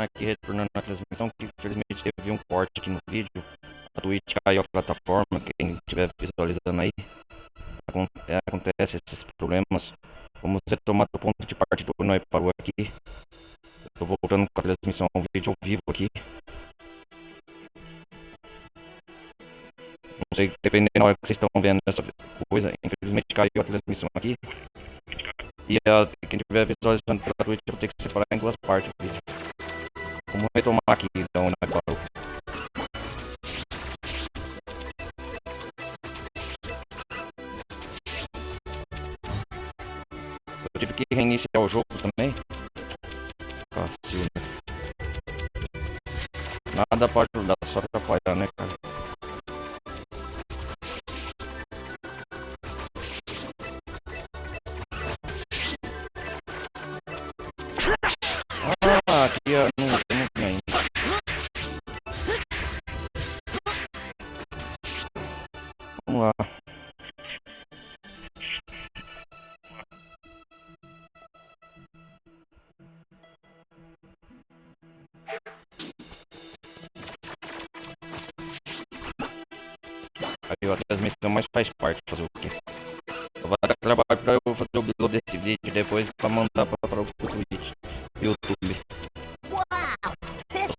aqui, retornando na transmissão, que infelizmente teve um corte aqui no vídeo. A Twitch caiu a plataforma, quem estiver visualizando aí, acontece esses problemas. Vamos retomar do ponto de partida que nós parou aqui. Tô voltando com a transmissão, um vídeo ao vivo aqui. Não sei, dependendo da hora que vocês estão vendo essa coisa, infelizmente caiu a transmissão aqui. E quem estiver visualizando pela Twitch, eu vou ter que separar em duas partes o vídeo. Vamos retomar aqui então, né, parou. Eu tive que reiniciar o jogo também. Fácil, né? Nada pode ajudar, só atrapalhar, né, cara? Aqui não tem ainda. Vamos lá. Aí a transmissão, mas faz parte, fazer o quê? Vai dar trabalho pra eu fazer o upload desse vídeo depois pra mandar para o Twitch, YouTube.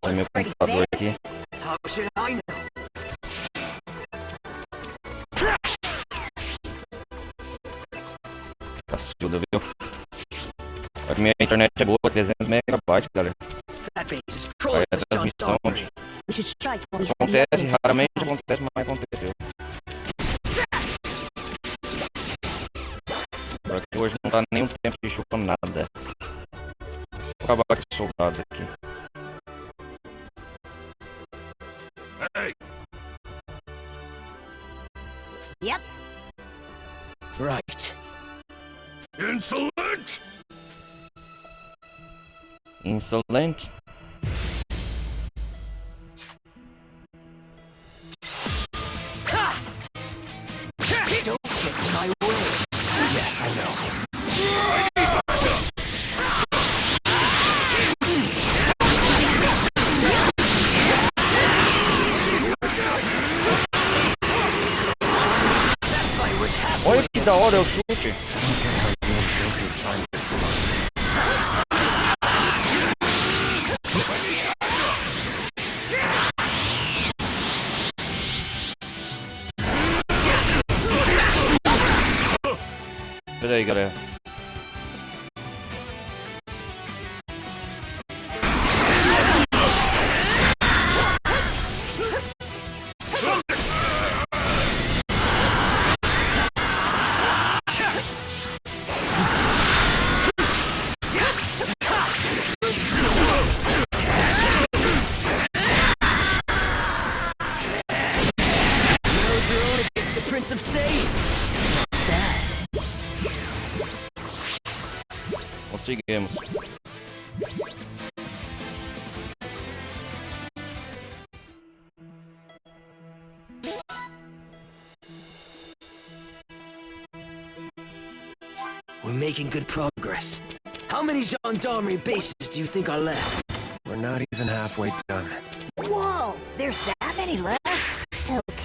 Olha meu computador aqui. Cacilda, viu? A minha internet é boa, 300 megabytes, galera. Aí a transmissão acontece, raramente acontece, mas aconteceu. Só que hoje não tá nem um tempo de chupando nada. Vou acabar com esse soldado aqui. Hey. Yep. Right. Insolent! Insolente. Don't get in my way. Yeah, I know. Olha que da hora o chute. Pera aí, galera. Prince of Saiyans. Conseguimos. We're making good progress. How many gendarmerie bases do you think are left? We're not even halfway done. Whoa! There's that many left?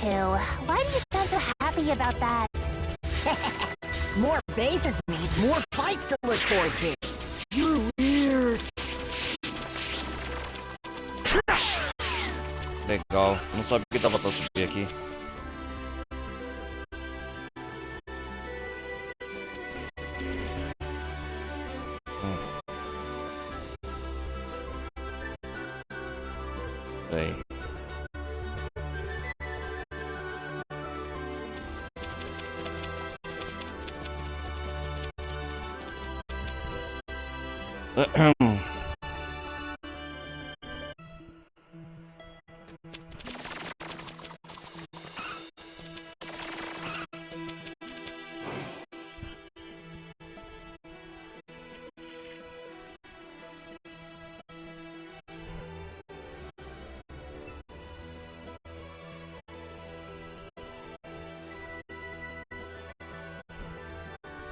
Kill. Why do you sound so happy about that? More bases means more fights to look forward to. You're weird. Legal. Não sabia que dava pra subir aqui. Aí.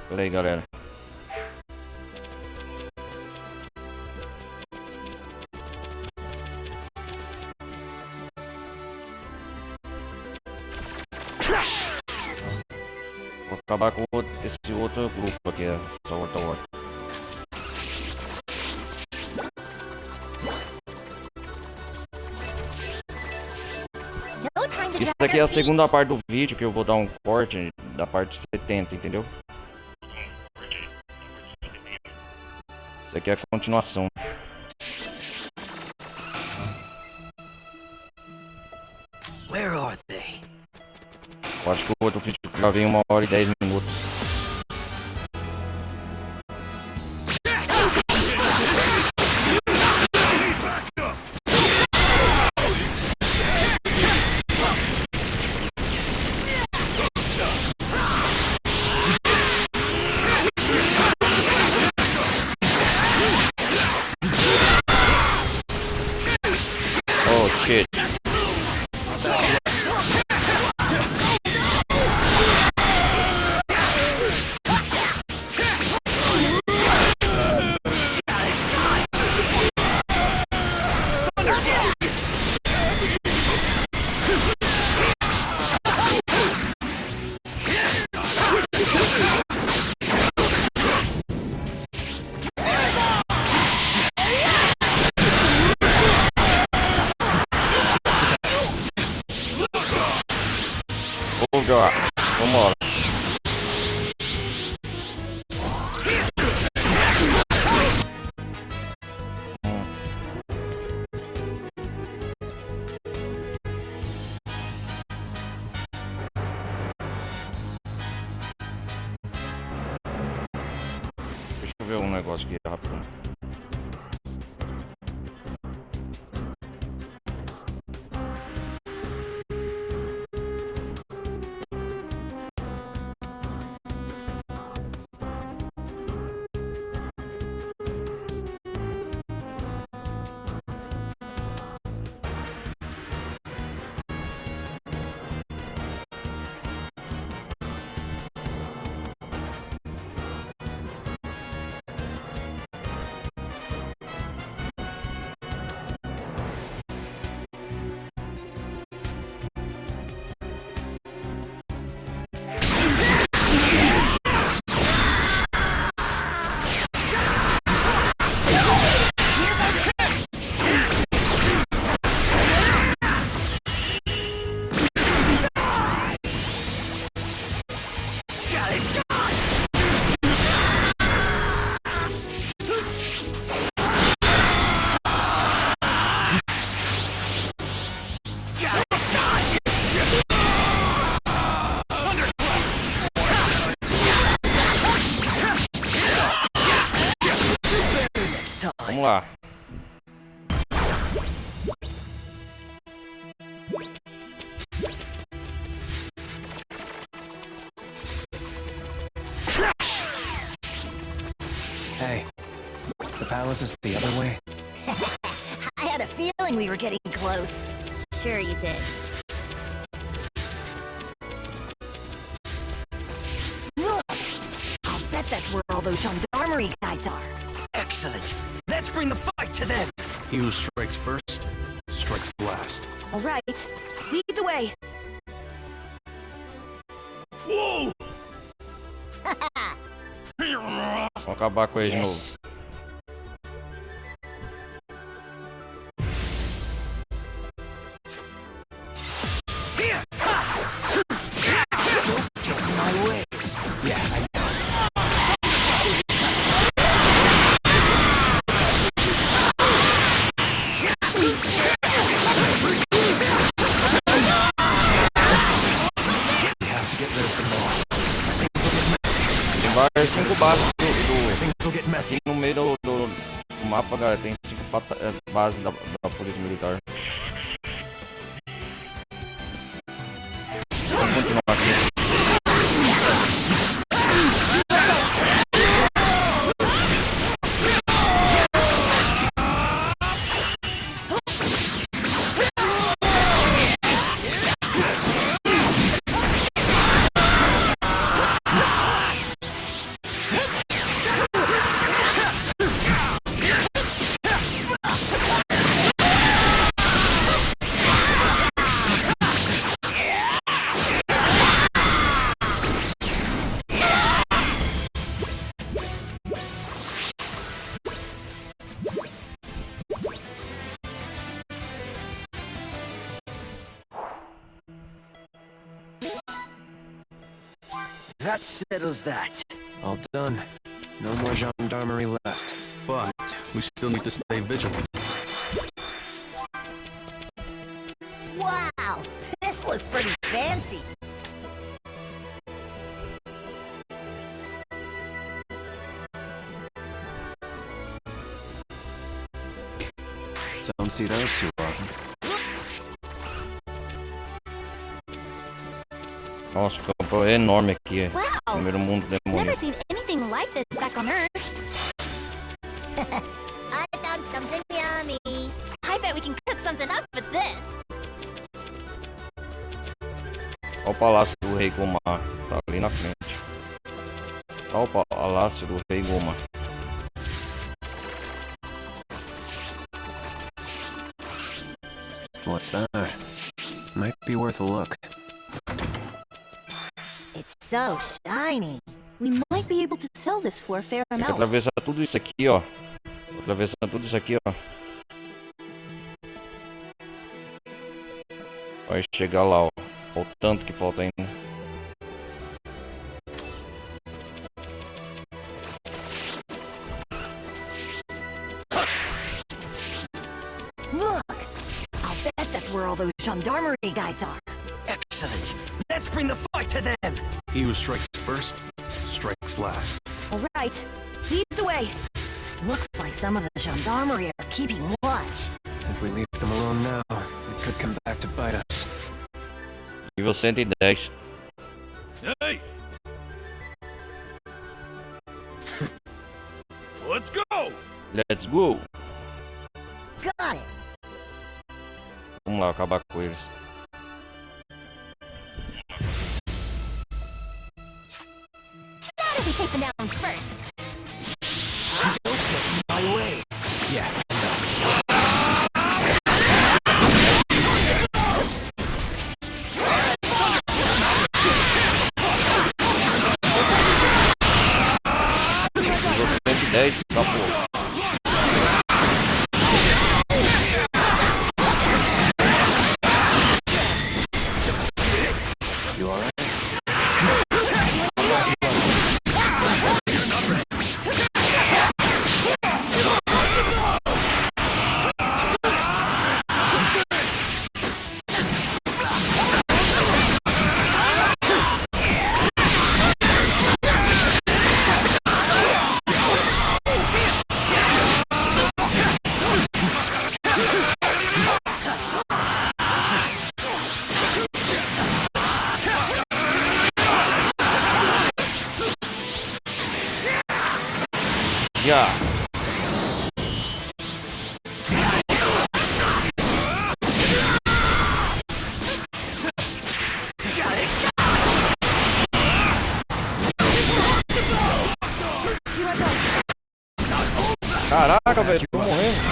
Pera aí, galera. acabar com esse outro grupo aqui, essa outra horda. No time to Isso drag aqui é our a feet. segunda parte do vídeo, que eu vou dar um corte da parte 70, entendeu? Isso aqui é a continuação. Where are they? Eu acho que o outro vídeo já vem 1 hora e 10 minutos. Oh shit. Vambora. Deixa eu ver um negócio aqui rápido. Vamos lá. Hey, the palace is the other way. I had a feeling we were getting close. Sure you did. Look! I'll bet that's where all those gendarmerie guys are. Excellent. Let's bring the fight to them. He who strikes first, strikes last. All right. Lead the way. Whoa! Vamos acabar com ele de novo. Yes. Don't get in my way. Yeah, I know. We have to get rid of them all. Things will get messy. Tem vários 5 bases Things will get messy. no meio do mapa, galera. Tem 5 bases da polícia militar. Vamos continuar aqui. That settles that. All done. No more gendarmerie left. But we still need to stay vigilant. Wow! This looks pretty fancy. Don't see those too often. Nossa, o campo é enorme aqui. Wow! Primeiro mundo demônio. Never seen anything like this back on Earth. I found something yummy. I bet we can cook something up with this. Olha o palácio do Rei Gomar. Tá ali na frente. Olha o palácio do Rei Gomar. What's that? Might be worth a look. It's so shiny. We might be able to sell this for a fair Tem que amount. atravessar tudo isso aqui, ó. Atravessando tudo isso aqui, ó. Vai chegar lá, ó. Olha o tanto que falta ainda. Look! I'll bet that's where all those gendarmerie guys are. Excellent. Let's bring the fight to them. He who strikes first, strikes last. All right, lead the way. Looks like some of the gendarmerie are keeping watch. If we leave them alone now, it could come back to bite us. Nível 110. Hey! Let's go! Let's go! Got it! Vamos lá, acabar com eles. How did we take them down first? Don't get in my way. Yeah, Nível 110, acabou. you alright? Já! Caraca, velho, tô morrendo.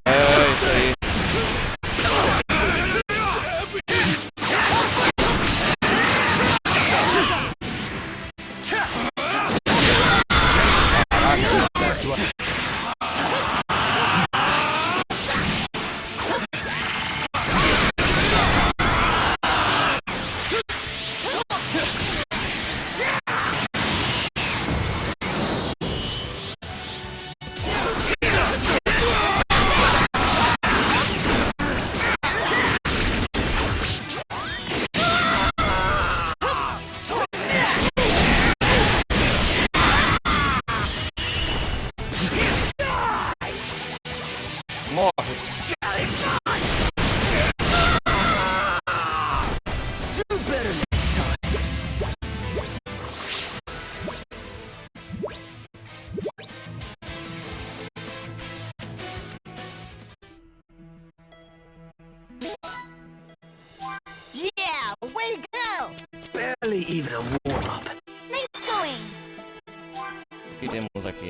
É isso aí.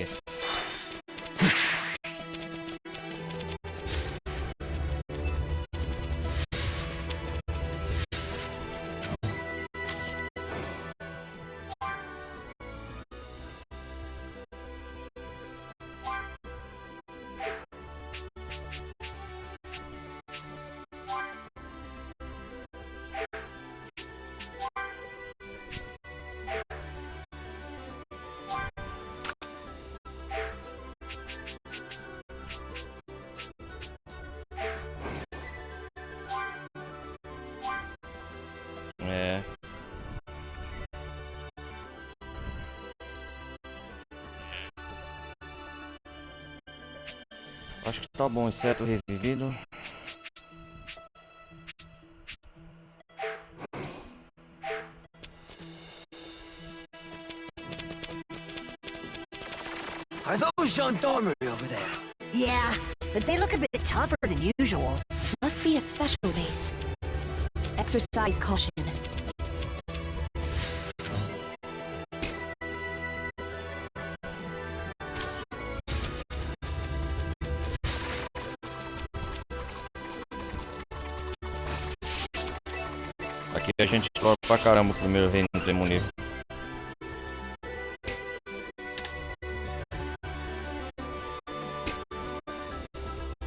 aqui. É. Acho que tá bom, inseto revivido. Are those gendarmerie over there? Yeah, but they look a bit tougher than usual. Must be a special base. Exercise caution. Aqui a gente explora pra caramba o primeiro reino demoníaco.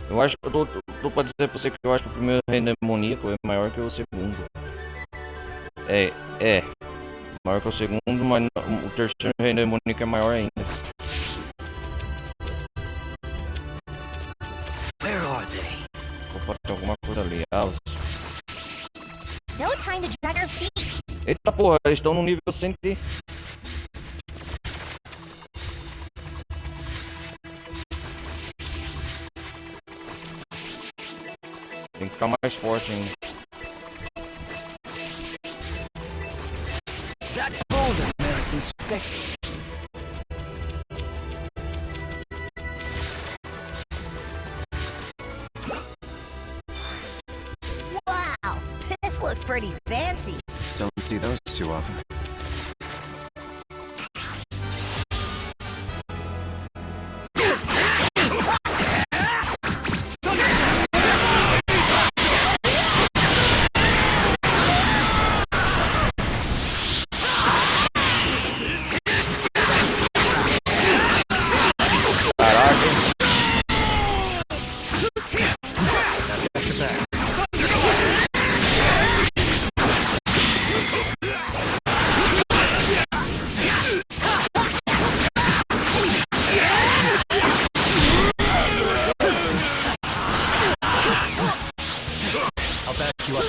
Eu acho que eu tô pra dizer pra você que eu acho que o primeiro reino demoníaco é maior que o segundo. É maior que o segundo, mas o terceiro reino demoníaco é maior ainda. Where are they? Opa, tem alguma coisa ali. Ah, No time to drag our feet. eita porra, eles estão no nível 100. Tem que ficar mais forte ainda. That boulder merits inspecting. Wow, this looks pretty fancy. Don't see those too often. Caraca. Catch it back. I'll back you up.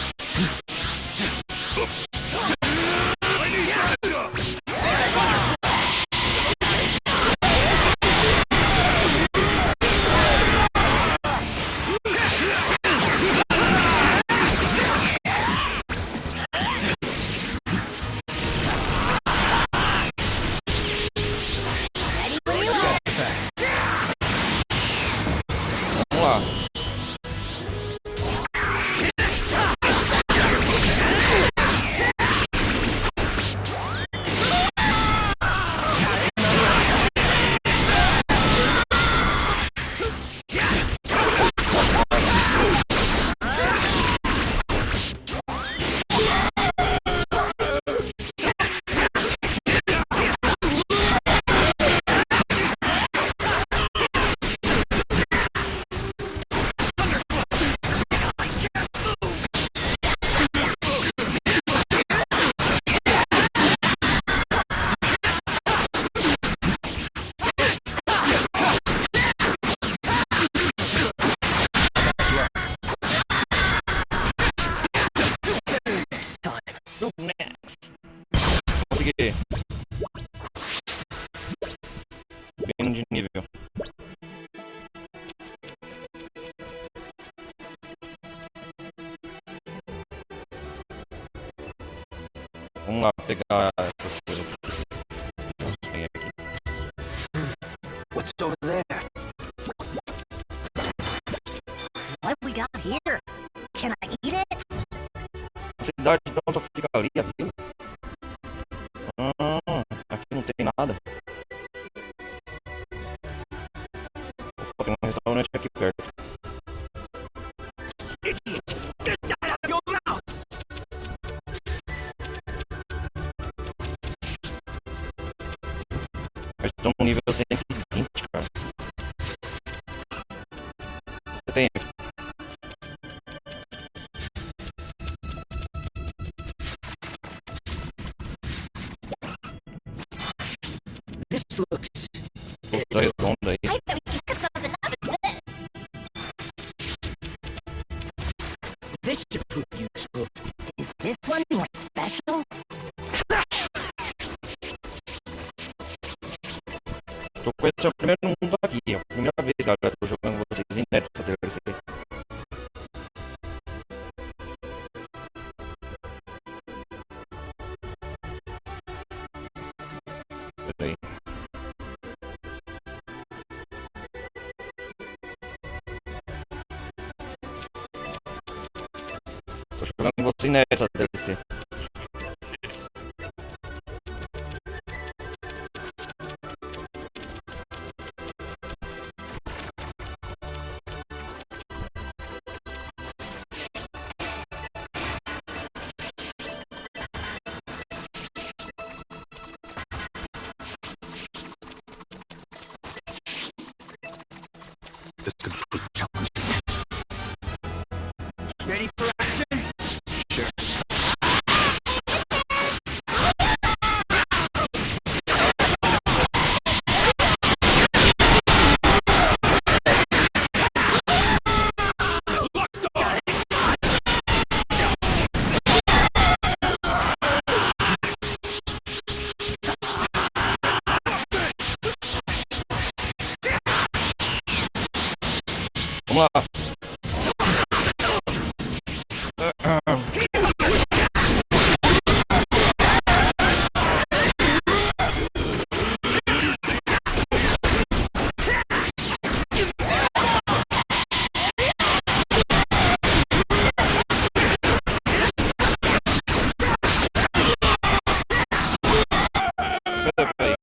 Vamos lá. Consegui. Bem de nível. Vamos lá pegar essas coisas que tem aqui. What's over there? What we got here? Can I eat it? A cidade então só fica ali, aqui. Aqui não tem nada. tem um restaurante aqui perto. Idiot! Get that out of your mouth! Mas estão no nível 120, cara. Você tem. This looks... Puta redonda aí. I bet we can cook something up with this. This should prove useful. Is this one more special? Tô com esse é o primeiro mundo aqui, é a primeira vez, galera, tô jogando vocês inéditos essa DLC. Peraí. Tô jogando vocês inéditos essa DLC. This could prove challenging. Ready for action? Sure. Vamos lá. Peraí.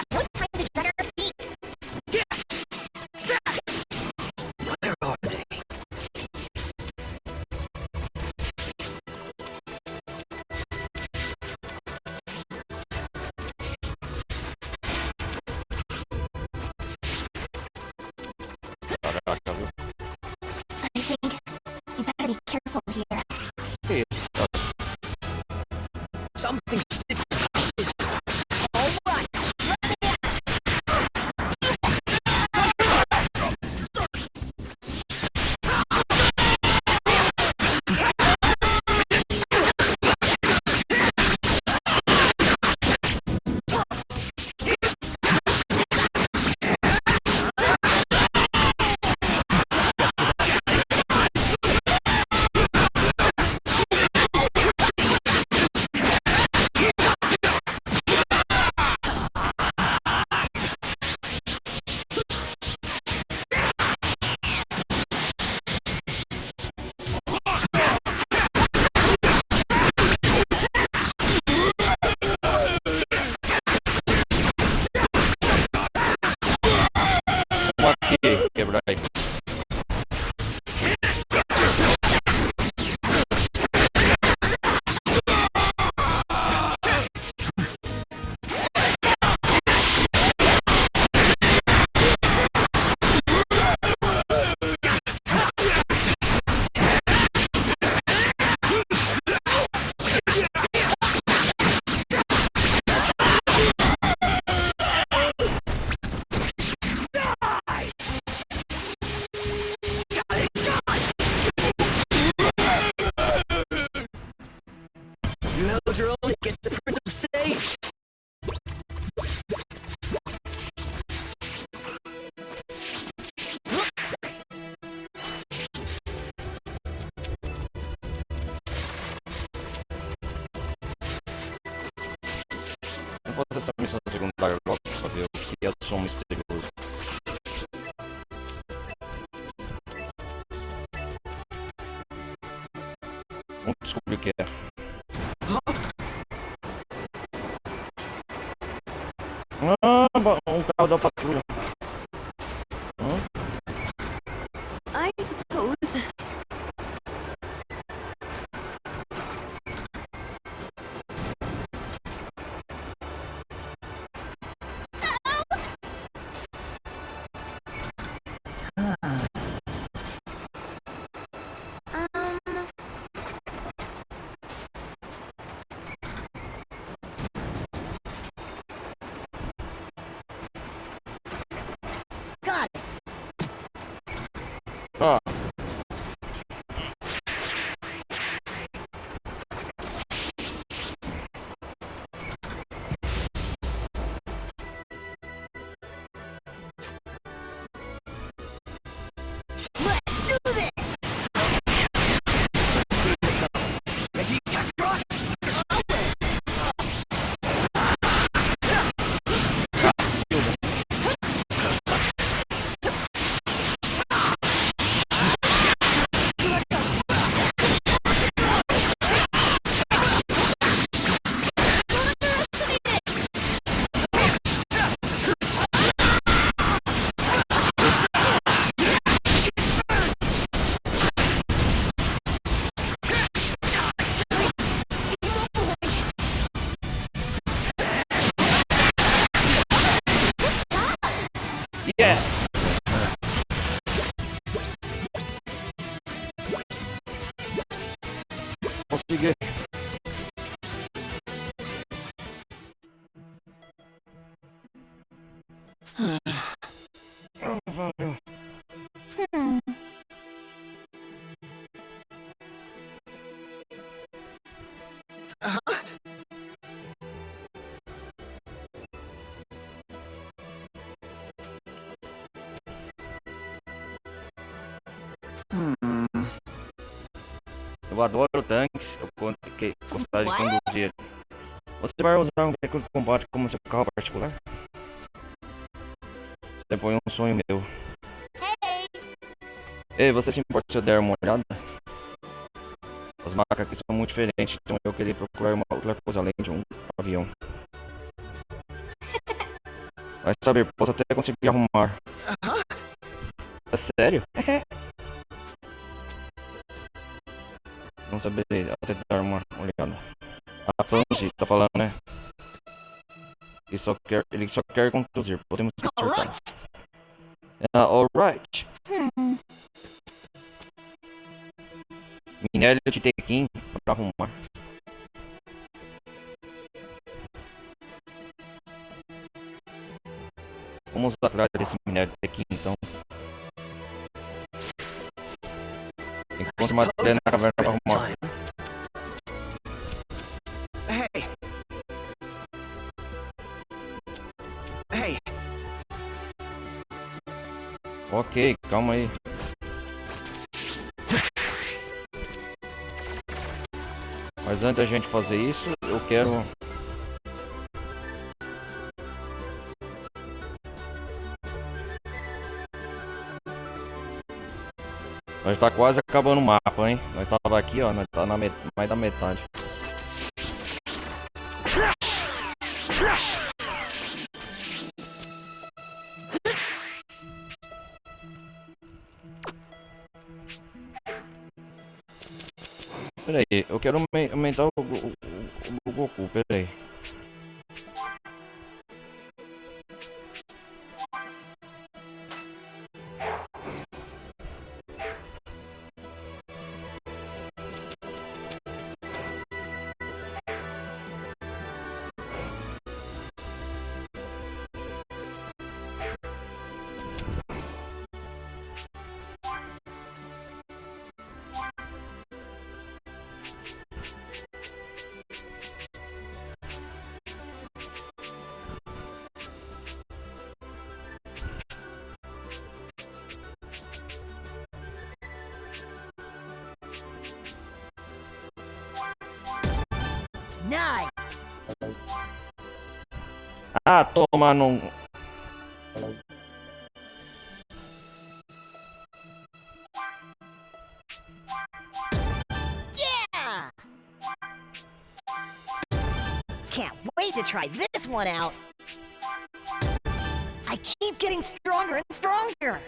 No time to drag our feet. Where are they? Caraca, viu? I think you better be careful here. Que isso, cara? Something's different about this. All right. Vamos aqui, quebrar aí. essa missão secundária logo pra saber o que é som misterioso. Vamos descobrir o que é. Ah, um carro da patrulha. I suppose. Got it. Ah. Let's do this. Ready, Kakarot? Yeah! Consegui. Valeu. Eu adoro tanques, eu gostar de conduzir. Você vai usar um veículo de combate como seu carro particular? Você foi um sonho meu. Ei, você se importa se eu der uma olhada? As marcas aqui são muito diferentes, então eu queria procurar uma outra coisa além de um avião. Vai saber, posso até conseguir arrumar. É sério? Não saberia até dar uma olhada. A Fancy tá falando, né? Ele só quer conduzir. Podemos consertar. Alright. Minério de tequim pra arrumar. Vamos atrás desse minério de tequim então. Enquanto matéria na caverna pra arrumar. Hey. Hey. Ok, calma aí. Mas antes da gente fazer isso, eu quero... Nós tá quase acabando o mapa, hein? Nós tava aqui, ó, nós tá na mais da metade. Pera aí, eu quero aumentar o Goku, pera aí. Nice. Ah, toma, não. Yeah! Can't wait to try this one out. I keep getting stronger and stronger.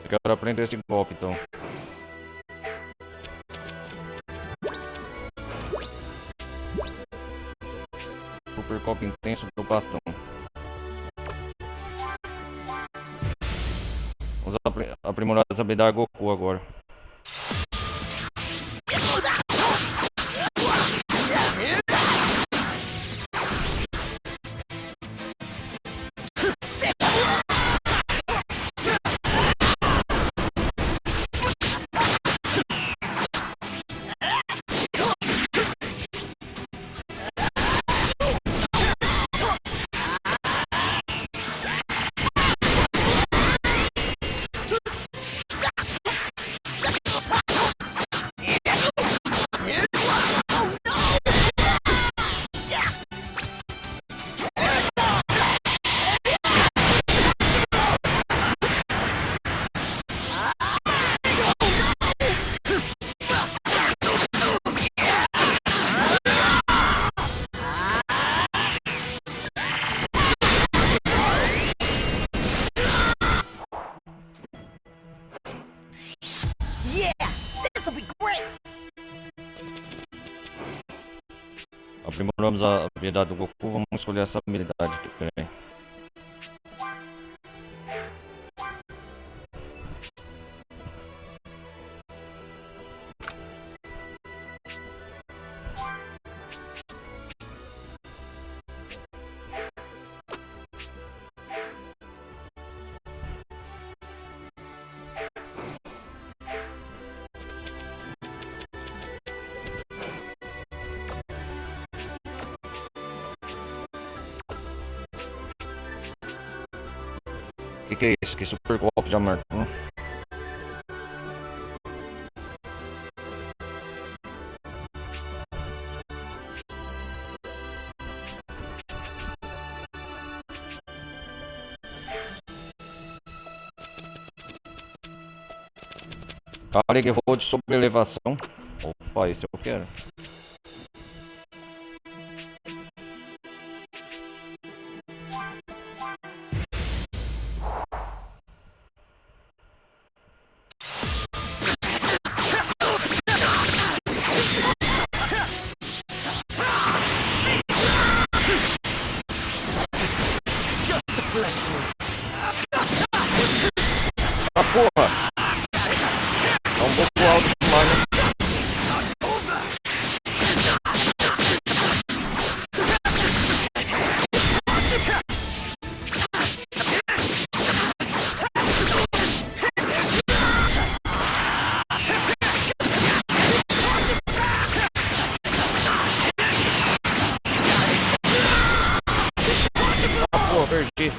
Eu quero aprender esse golpe, então. Super golpe intenso do bastão. Vamos aprimorar as habilidades Goku agora. Yeah! This'll be great! Aprimoramos a habilidade do Goku, vamos escolher essa habilidade também. Que é isso? Que super golpe de Amartão? Kali que vou de sobre elevação. Opa, esse eu quero. Ah, porra! É um Goku alto demais, né? Ah, porra, perdi.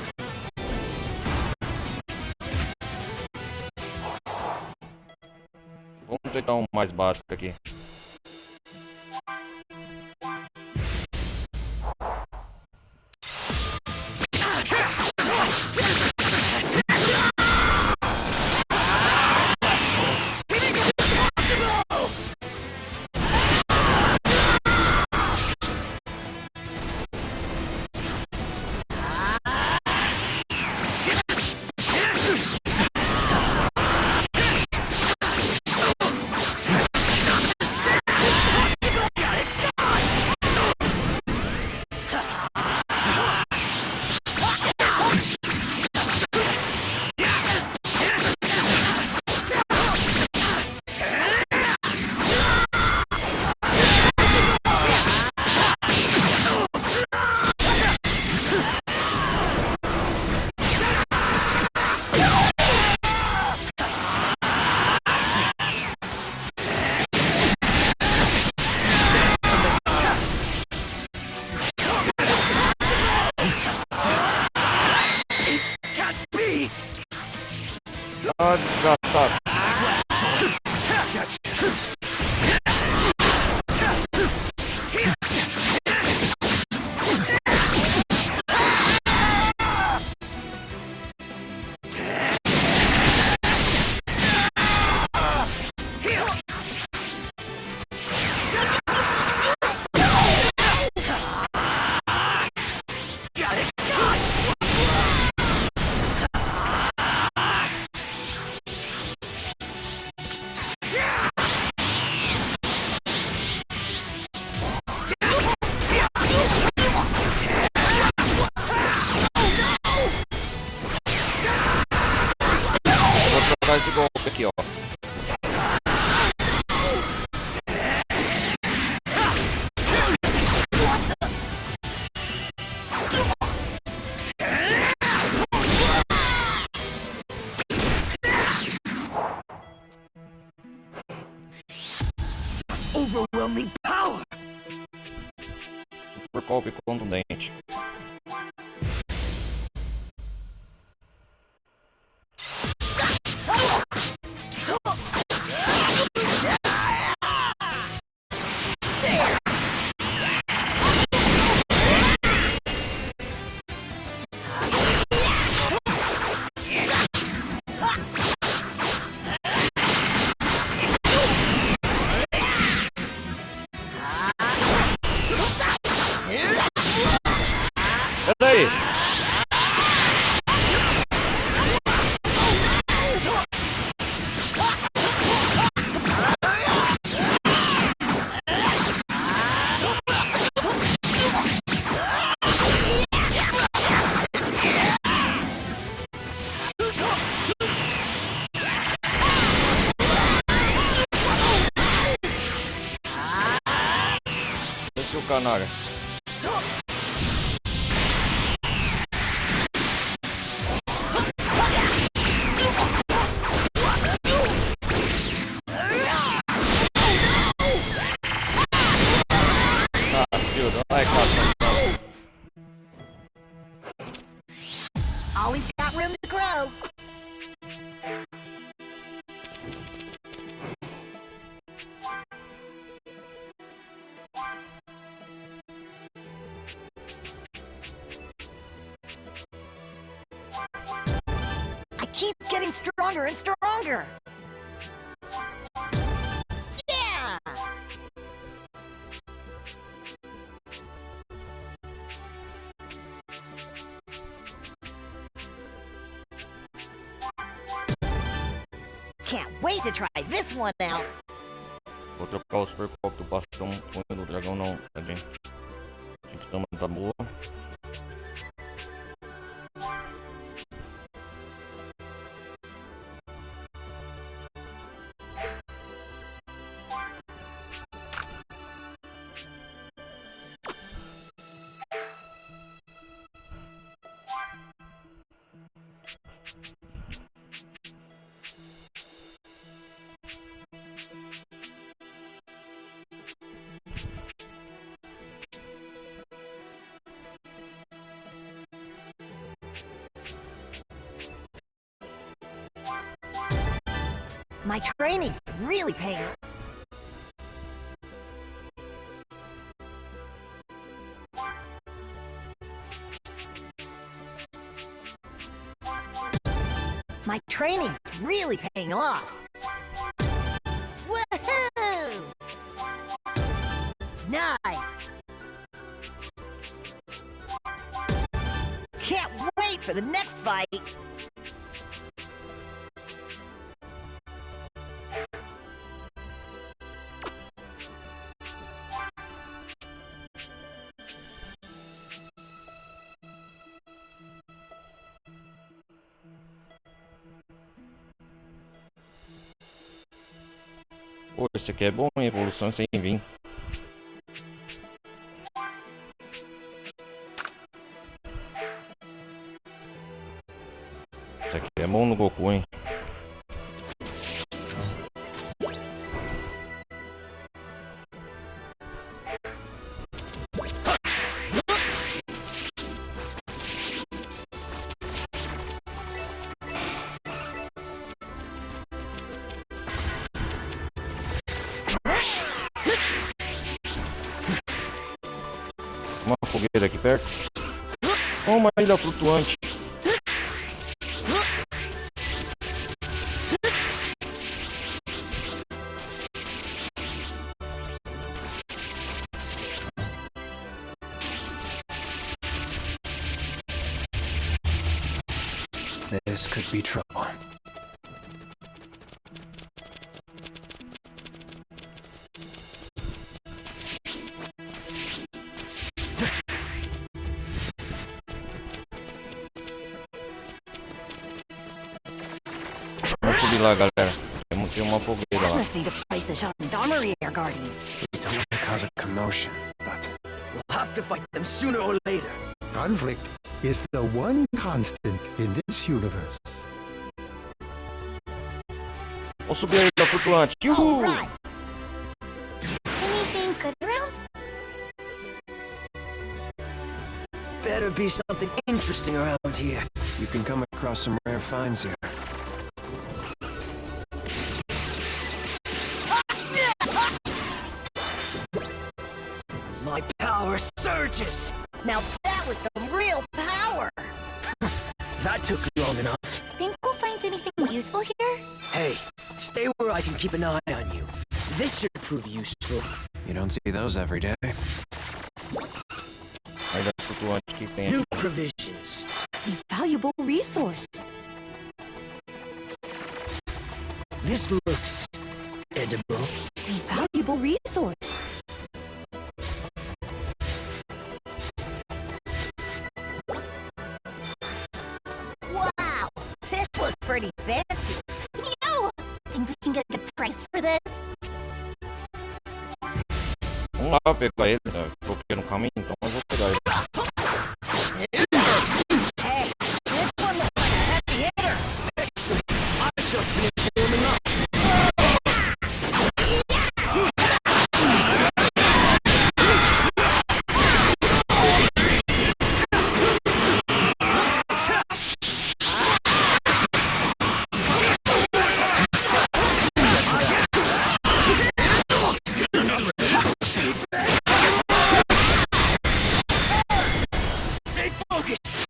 Vamos tentar um mais básico aqui. Ah, desgraçado. aplicar esse golpe aqui, ó. Overwhelming power! Super golpe contundente. Peraí! Esse é o canalha. Ai, cara. Always got room to grow. I keep getting stronger and stronger. Yeah! Can't wait to try this one out. Vou trocar o super golpe do bastão com o do dragão não, tadinho. A gente tá boa. My training's really paying off. My training's really paying off. Woohoo! Nice! Can't wait for the next fight! Pô, esse aqui é bom, hein? Evolução sem vir. Esse aqui é bom no Goku, hein? Uma fogueira aqui perto. Uma ilha flutuante. This could be trouble. subir lá, galera. Temos que uma fogueira That lá. must be the place the gendarmerie are guarding. We don't want to cause a commotion, but we'll have to fight them sooner or later. Conflict is the one constant in this universe. Vamos subir aí, tá flutuante. Uhul! All right. Anything good around? Better be something interesting around here. You can come across some rare finds here. My power surges! Now that was some real power. That took long enough. Think we'll find anything useful here? Hey, stay where I can keep an eye on you. This should prove useful. You don't see those every day. Aí da flutuante que tem New aqui. provisions. A valuable resource. This looks edible. A valuable resource. Wow, this looks pretty fancy. Yo! Think we can get a good price for this? Vamos lá pegar ele, né? Porque no caminho, então eu vou pegar ele. Hey, this one looks like a heavy hitter. Excellent. I just finished warming up. Stay focused.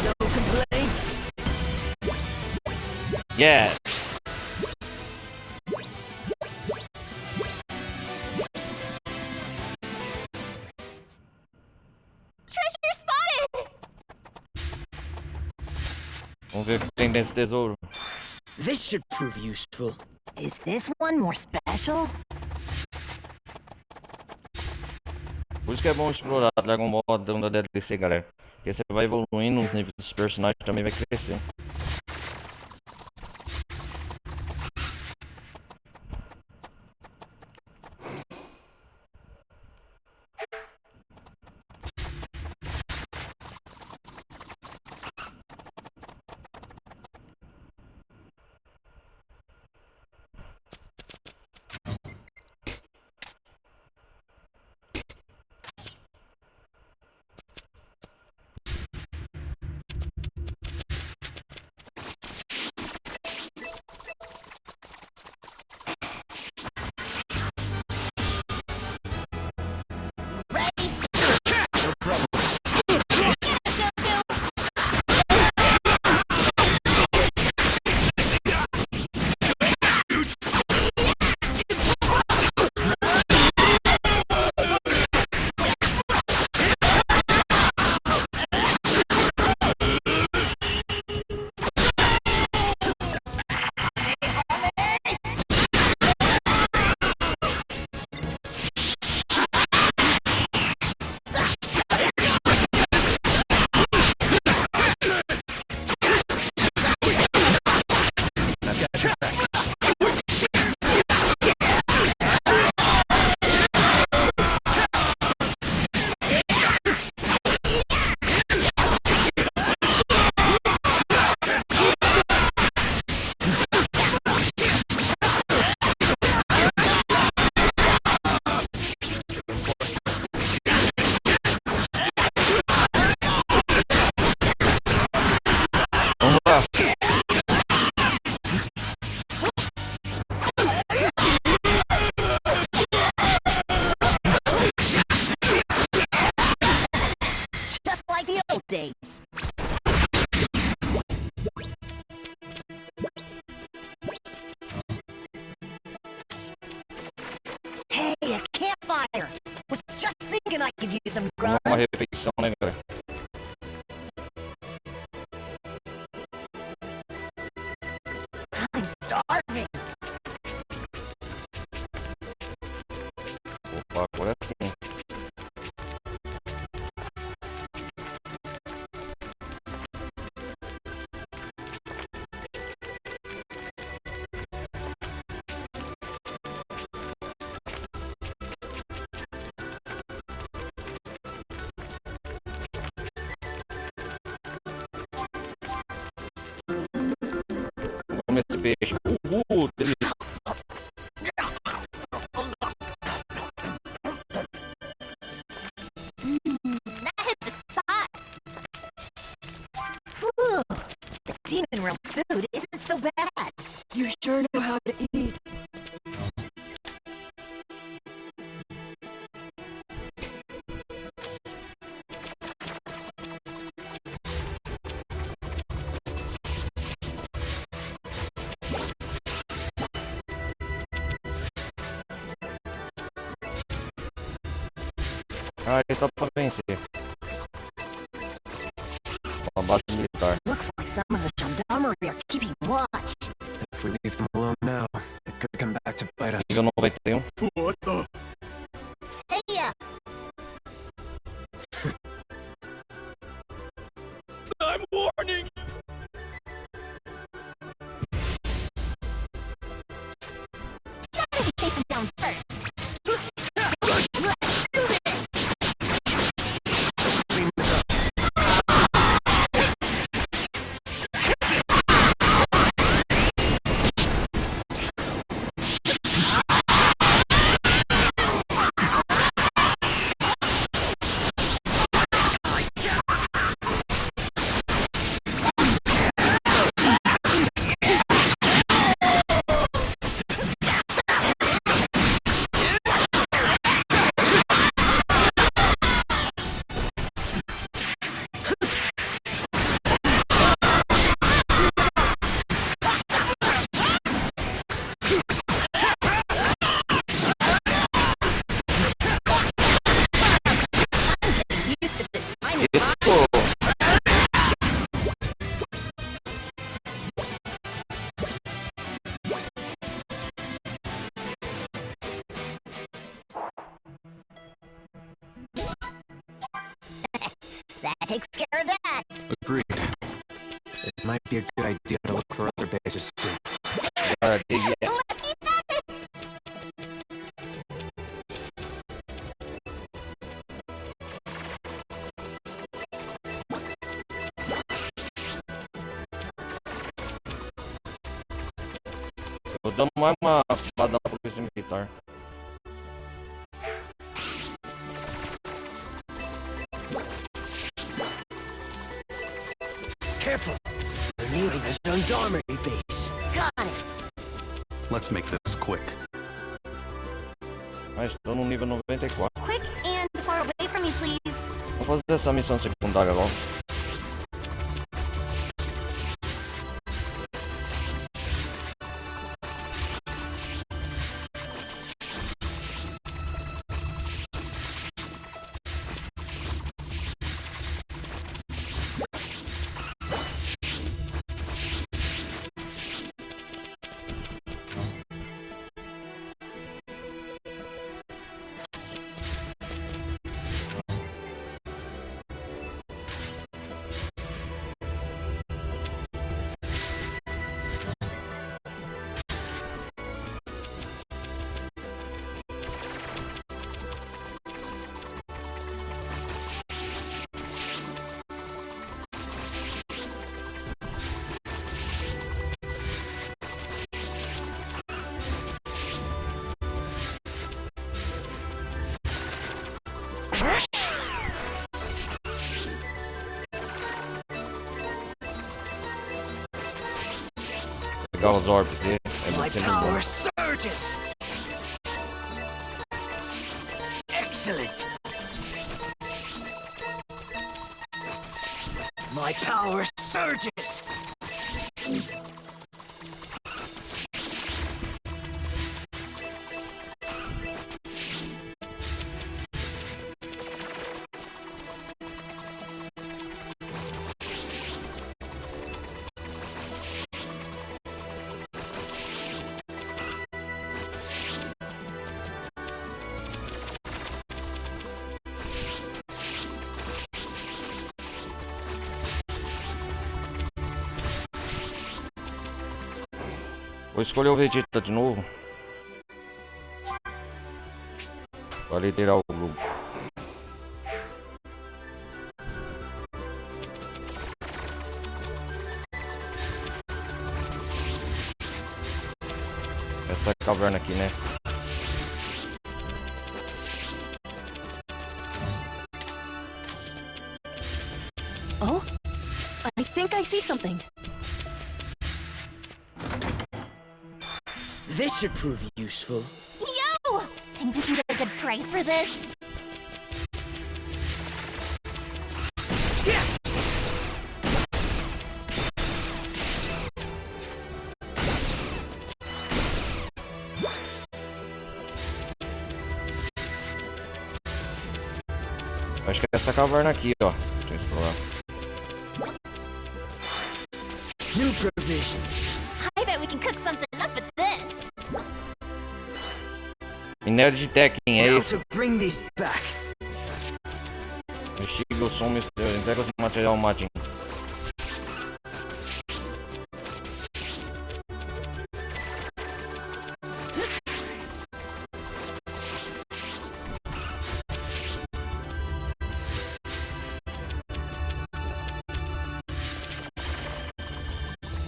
No complaints. Yes! Treasure spotted! Vamos ver o que tem dentro desse tesouro. This should prove useful. Is this one more special? Por isso que é bom explorar Dragon Ball da DLC, galera. Porque você vai evoluindo, os níveis dos personagens também vai crescendo. I could use some grub. Uma refeição, né, galera? peixe. Delícia. That hit the spot. Ooh, the demon realm's food isn't so bad. You sure know how to eat. Ah, ele tá pra vencer. Uma base militar. Looks like some of the gendarmerie are keeping watch. If we leave them alone now, it could come back to bite us. Nível 91. What the? Hey, yeah. I'm warning! Gotta take him down first. Clean this up. Used to this time. Isso! That takes care of that. Agreed. It might be a good idea to look for other bases too. Yeah. Lefty methods. Eu dou mais uma espada na polícia militar. Careful! We're nearing a gendarmerie base. Got it. Let's make this quick. Mas estou no nível 94. Quick and far away from me, please. Vou fazer essa missão secundária logo. Pegar os orbes dele. É My muito bom. power surges! Excellent! My power surges! Vou escolher o Vegeta de novo. Para liderar o grupo. Essa caverna aqui, né? Oh? I think I see something. This should prove useful. Yo! Think we can get a good price for this? Acho que é essa caverna aqui, ó. Deixa eu explorar. New provisions. I bet we can cook something up with this. Minério de Tekken, é Now isso. to bring these back. Investiga o som misterioso. Entrega o material Martin.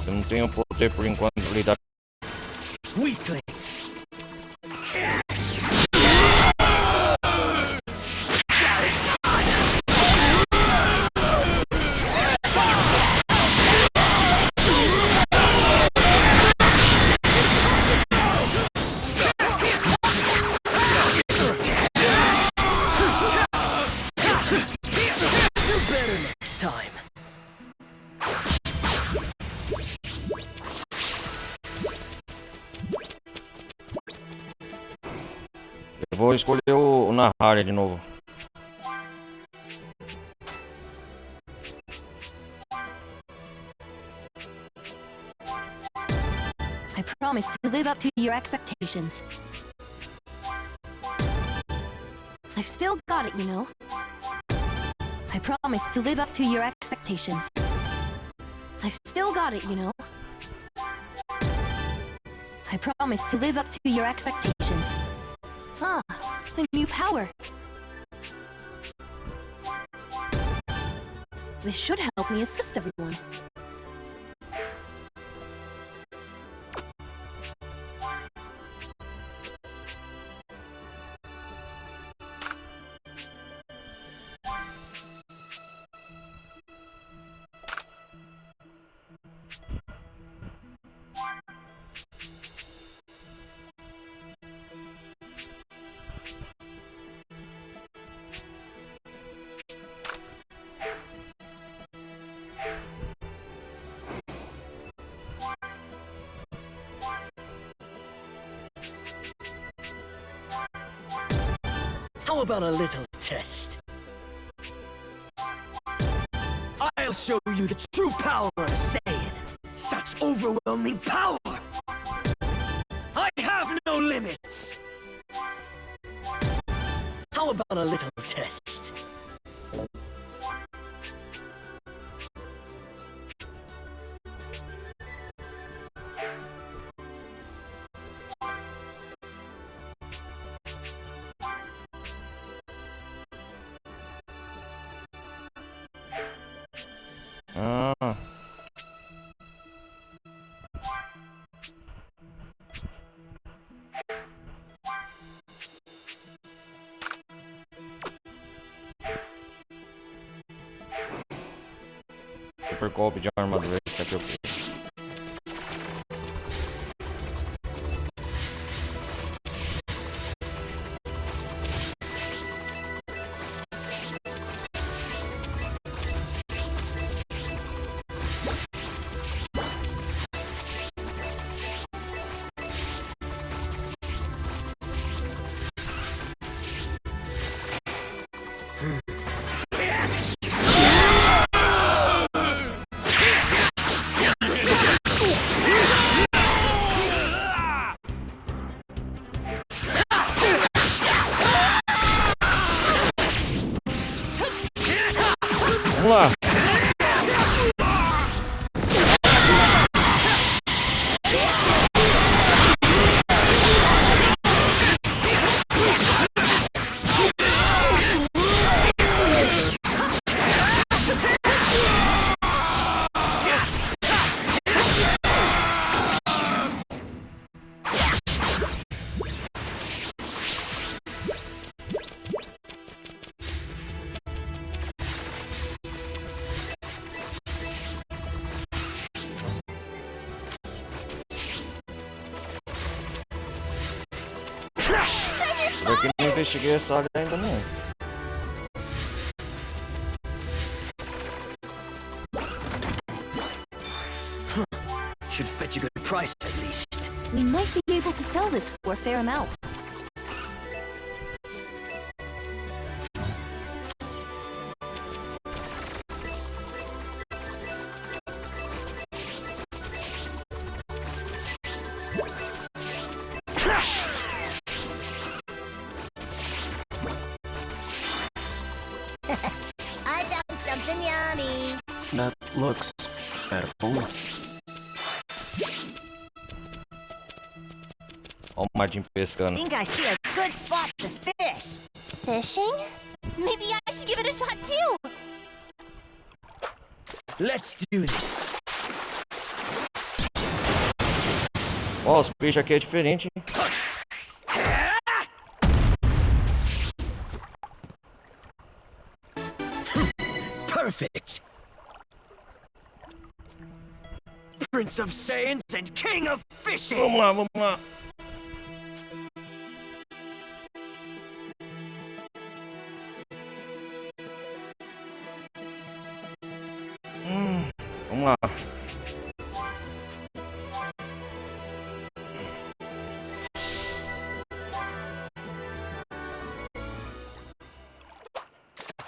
Eu não tenho poder por enquanto de lidar. Weaklings. Do better next time. Eu vou escolher o Nahari de novo. I promise to live up to your expectations. I've still got it, you know. I promise to live up to your expectations. I've still got it, you know. I promise to live up to your expectations. Ah, a new power. This should help me assist everyone. How about a little test? I'll show you the true power of Saiyan. Such overwhelming power! I have no limits! How about a little test? Ah. Super golpe de armadura. Esse aqui eu fiz. Vamos lá. investiguei essa área ainda não. Should fetch a good price at least. We might be able to sell this for a fair amount. I found something yummy. That looks edible. Ó o Martin pescando. Think I see a good spot to fish. Fishing? Maybe I should give it a shot too. Let's do this. Ó, os peixes aqui é diferente, hein? Perfect. Prince of Saiyans and King of Fishing. Vamos lá, vamos lá. Vamos lá.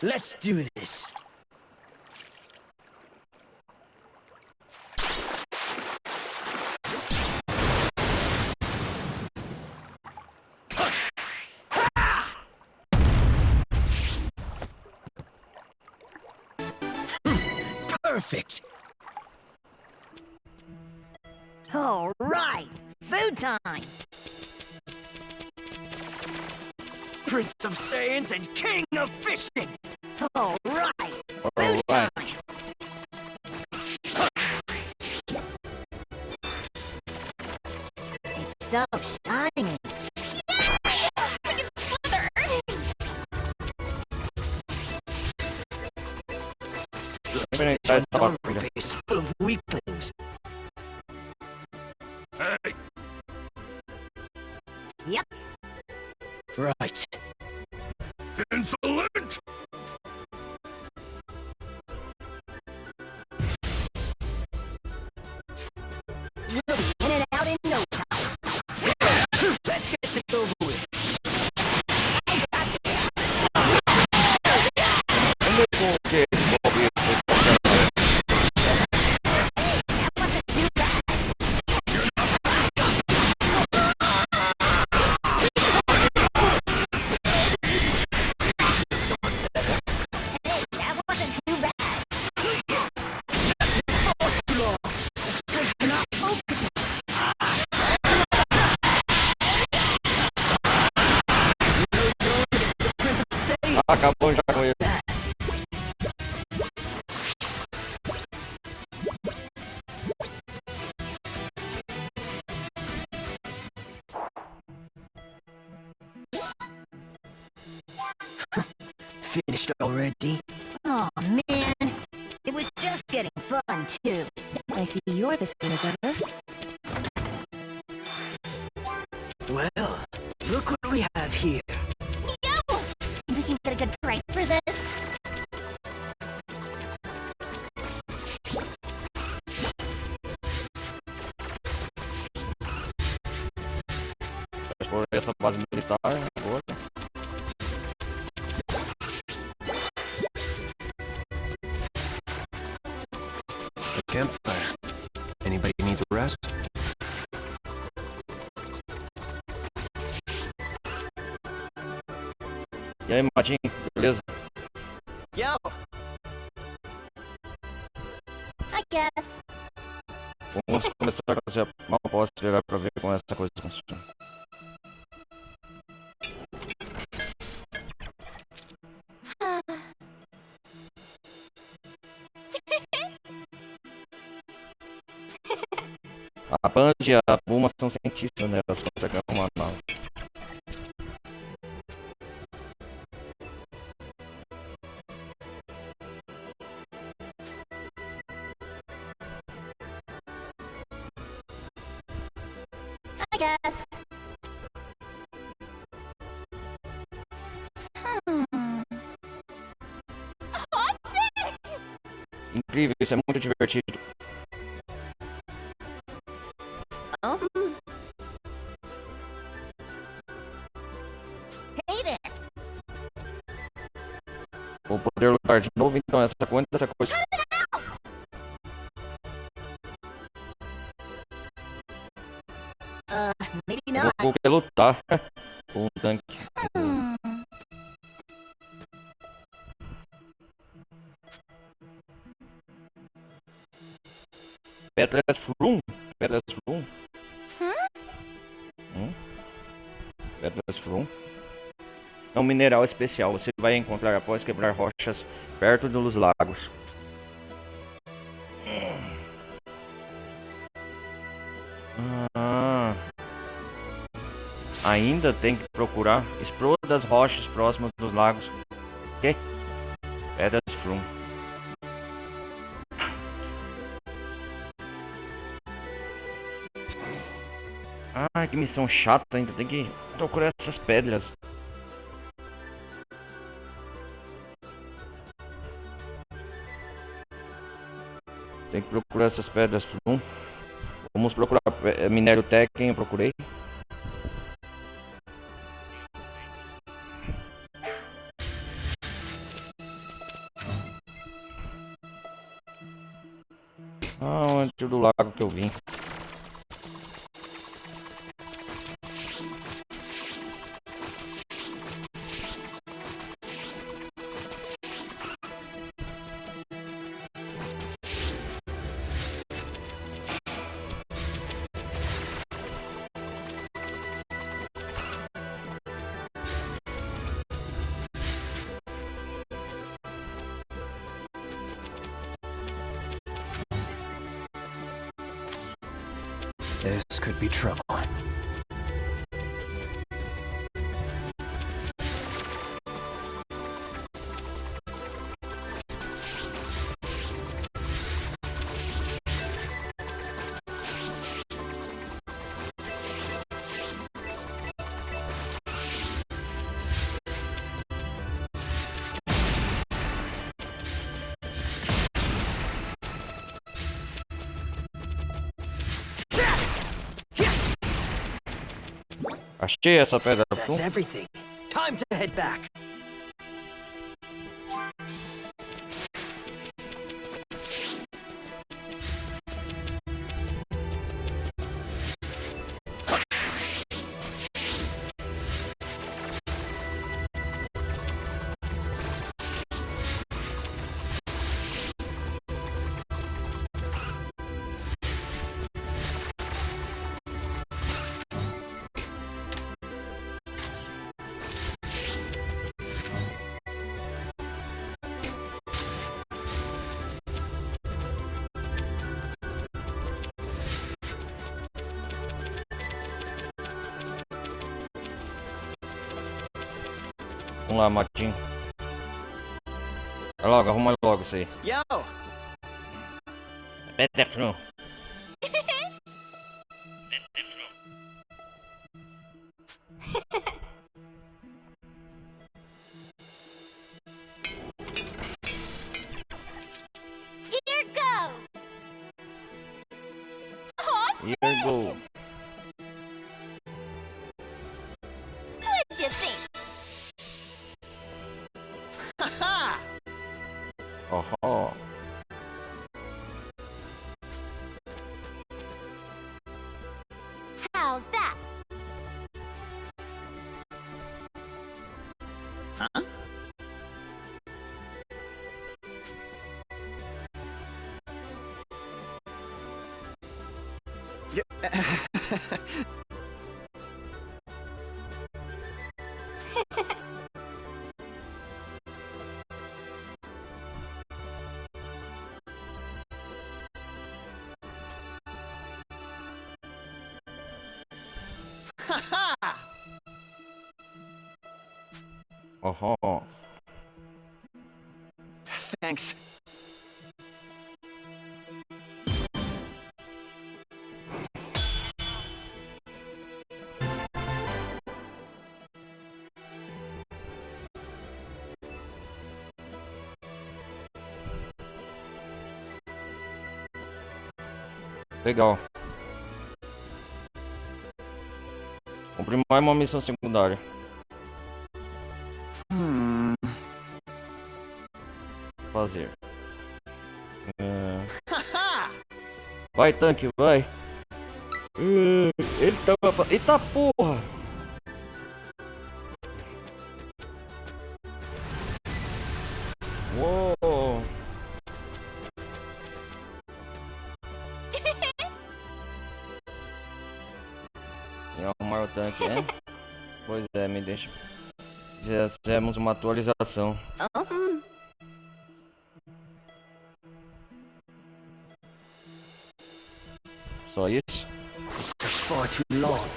Let's do this. Perfect. All right, food time. Prince of Saiyans and King of Fishing. All right, food Alright. time. It's so shiny. Vem pra essa Darmary patrulha. base is full of weaklings. Hey, Yep. Right. insolent! We'll be in and out in no time. Let's get this over with. Vamos ver com o que desenvolver esse qualquer That wasn't too bad. Hey, that wasn't too bad. Too long. Because you're not focusing. It's the Prince of Saiyans. acabou já com ele. Finished already? Oh man, it was just getting fun too. I see you're the same as ever. Well, look what we have here. Yo! We can get a good price for this. Por essa base militar agora. A campfire. Anybody needs a rest? E aí, Martin, beleza? Yo! I guess. Vamos começar a fazer. Mal posso pegar pra ver como essa coisa funciona. A Band e a Puma são cientistas, né? Elas conseguem arrumar a nave. I guess. Incrível, isso é muito divertido. Hey there! Vou poder lutar de novo, então essa coisa. Maybe Eu not. vou querer lutar com um tanque. Pedras Frum? Pedras Frum? Pedras Frum? É um mineral especial. Você vai encontrar após quebrar rochas perto dos lagos. Ainda tem que procurar. Exploda as rochas próximas dos lagos. Ok? Pedras Frum. Ah, que missão chata, ainda tem que procurar essas pedras. Tem que procurar essas pedras. Vamos procurar minério Tekken, eu procurei. Antes do lago que eu vim. This could be trouble. Achei essa pedra. That's everything. Time to head back. Vamos lá, Matinho. Vai logo, arruma logo isso aí. Yo! Pedra Frum. Here goes! Here go. What'd you think? Oh. How's that? Oh. Thanks. Legal. Cumprir mais uma missão secundária. Fazer. Vai, tanque, vai. Ele tava... Eita porra! Uou! E arrumar o tanque, né? Pois é, me deixa. Fizemos uma atualização. Só isso? It took far too long.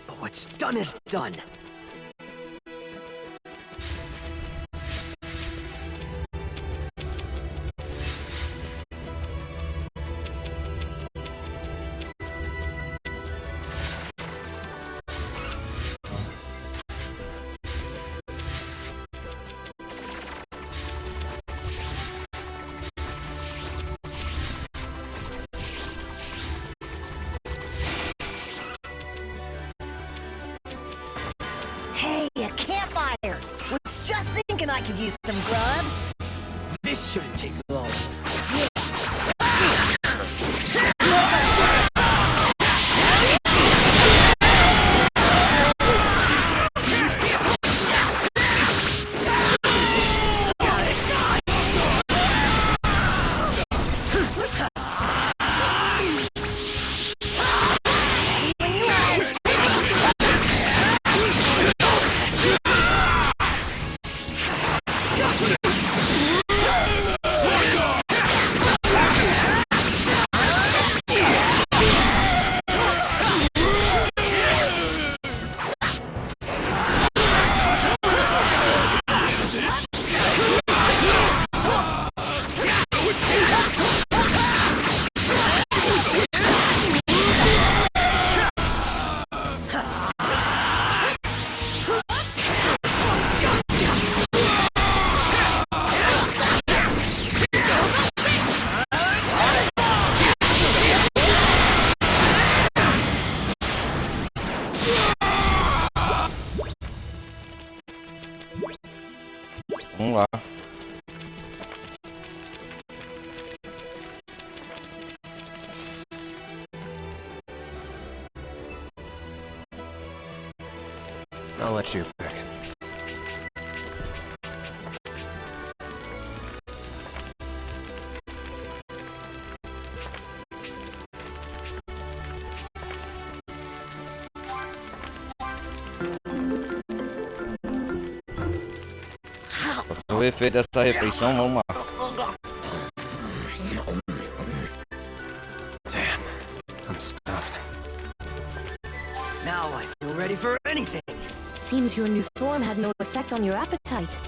But what's done is done. Hey, a campfire! Was just thinking I could use some grub. This shouldn't take long. Vamos lá. I'll let you pick. O efeito dessa refeição, vamos lá. Damn, I'm stuffed. Now I feel ready for anything. Seems your new form had no effect on your appetite.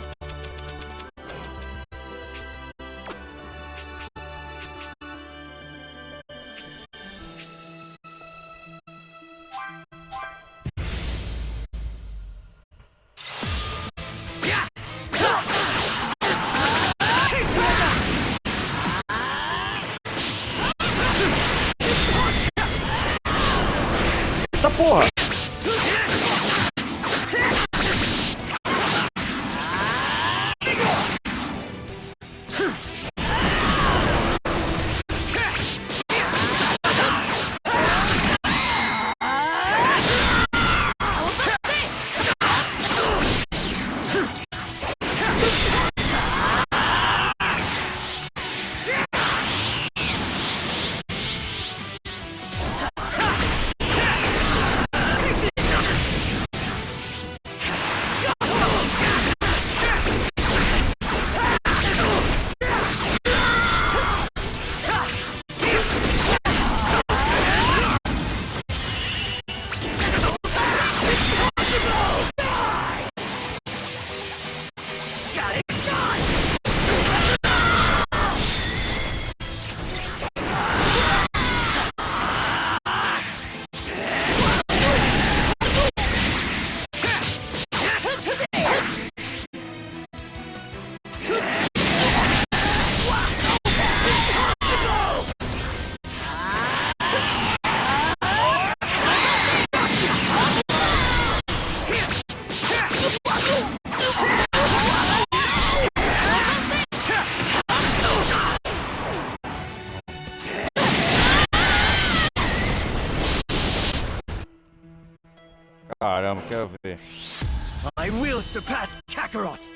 Eita porra! arma, quero ver. I will surpass Kakarot!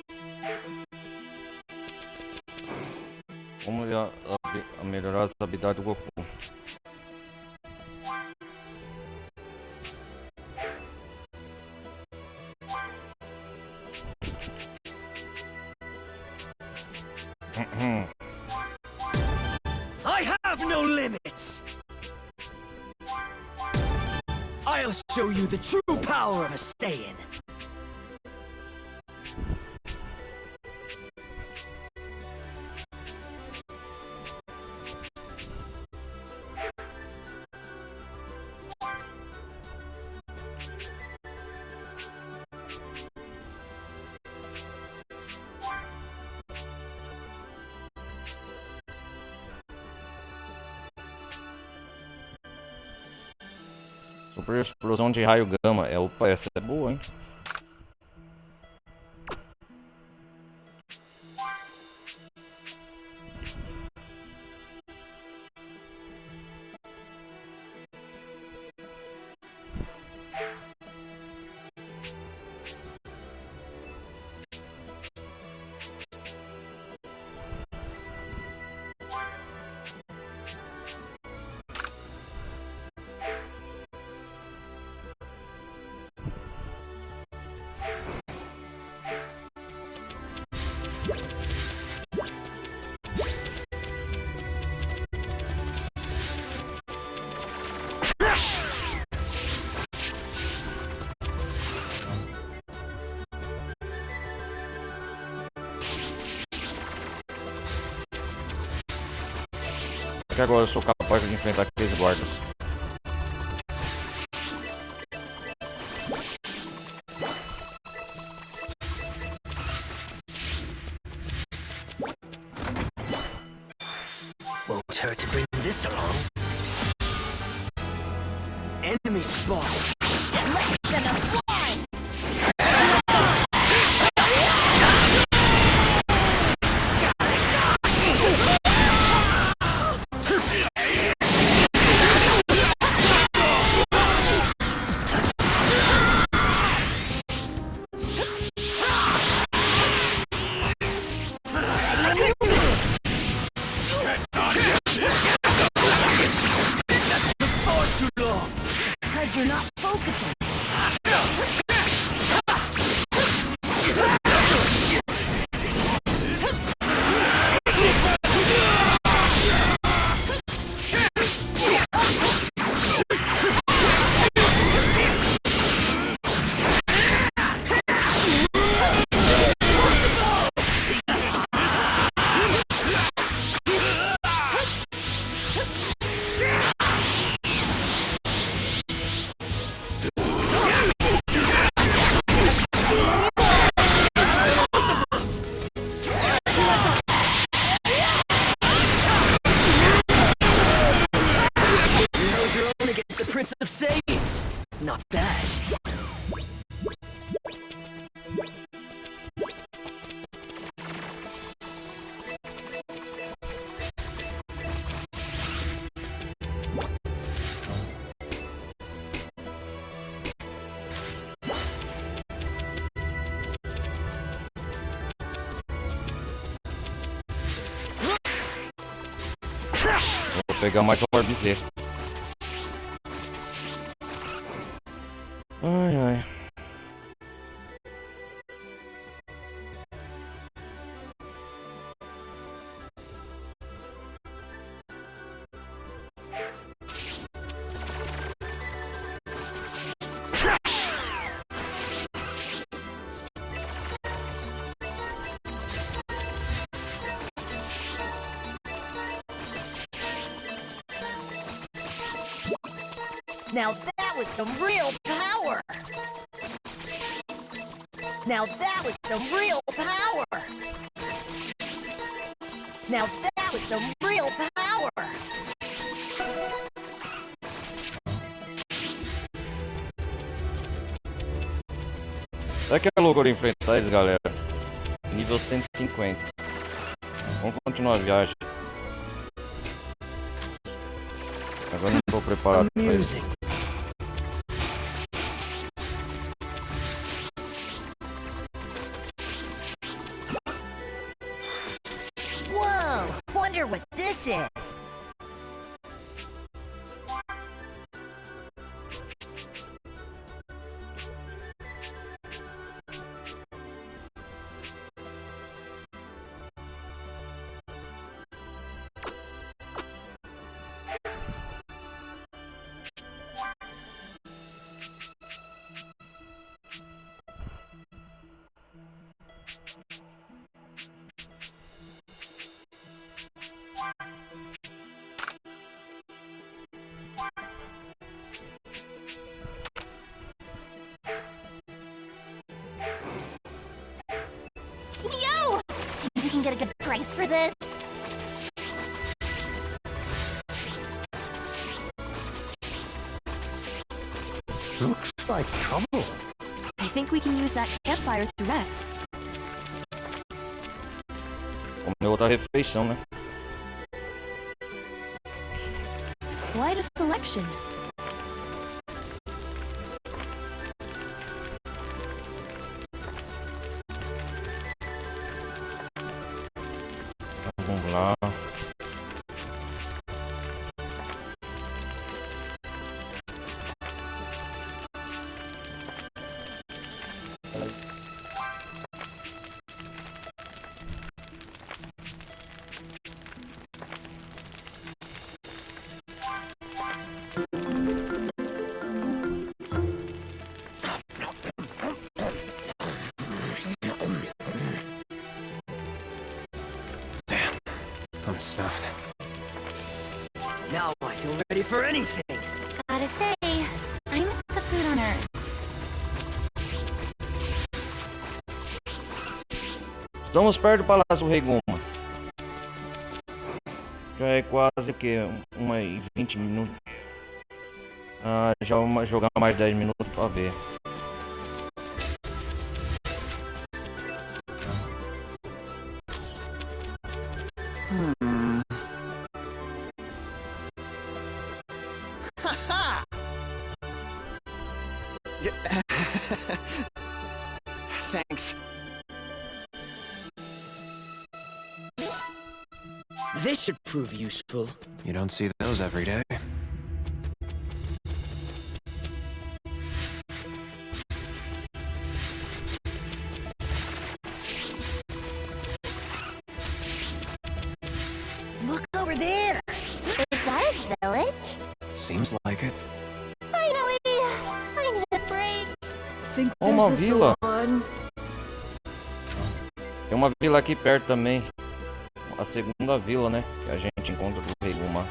Vamos melhorar as habilidades do Goku. I have no limits! I'll show you the true power of a Saiyan! Super explosão de raio gama. Opa, essa é boa, hein? Que agora eu sou capaz de enfrentar aqueles guardas. Won't hurt to bring this along. Enemy spotted! Let's send 'em flying! Far too long! Because you're not focusing. Prince of Saiyans! Not bad. Vou pegar mais um Orbizet. Ai, ai. Now that was some real power! Now that was some real power! Now that was some real power! Será que é loucura enfrentar eles, galera? Nível 150. Vamos continuar a viagem. Agora não estou preparado para isso. Amusing. wonder what this is. Yo! Think we can get a good price for this? Looks like trouble. I think we can use that campfire to rest. Comer outra refeição, né? Quite a selection. Vamos lá. Damn, I'm stuffed. Now I feel ready for anything. Gotta say, I miss the food on Earth. Estamos perto do Palácio Rei Goma. Já é quase que 1h20 minutos. Já vamos jogar mais 10 minutos pra ver. Thanks. This should prove useful. You don't see those every day. Look over there. Is that a village? Seems like it. Finally! I need a break. Think Uma there's a vila. salon? Tem uma vila aqui perto também. A segunda vila, né? Que a gente encontra do Rei Goma.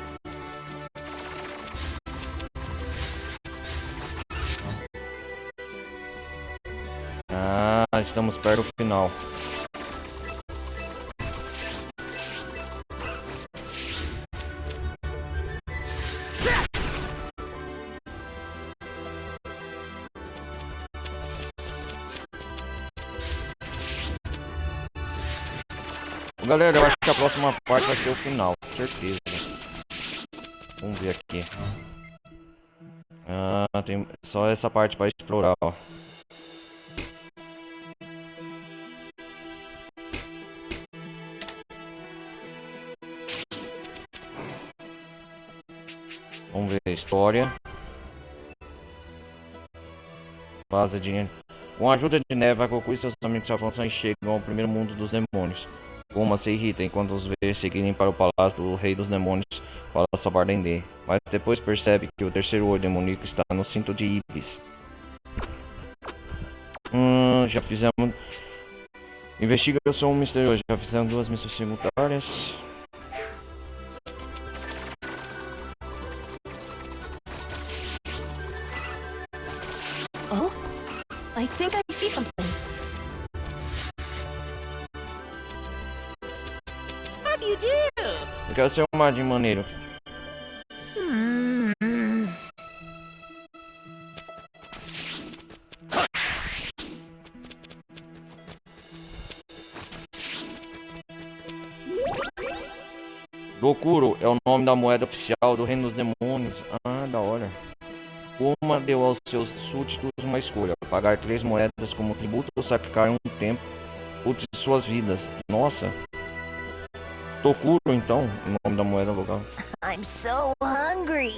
Estamos perto do final. Galera, eu acho que a próxima parte vai ser o final, com certeza. Vamos ver aqui. Tem só essa parte para explorar, ó. Vamos ver a história. Base de... Com a ajuda de Neve, Goku e seus amigos avançam e chegam ao primeiro mundo dos demônios. Goma se irrita enquanto os vê seguirem para o palácio do Rei dos Demônios, Palácio Bardendê. Mas depois percebe que o terceiro olho demoníaco está no cinto de Ibis. Já fizemos... Investigação misteriosa. Já fizemos 2 missões secundárias. Oh? I think I see something. How do you do? Eu quero ser um marinho maneiro. Dokuro é o nome da moeda oficial do Reino dos Demônios. Da hora. Goma deu aos seus súditos uma escolha: pagar 3 moedas como tributo ou sacrificar um tempo de suas vidas. Nossa. Tokuro, então, o nome da moeda local. I'm so hungry.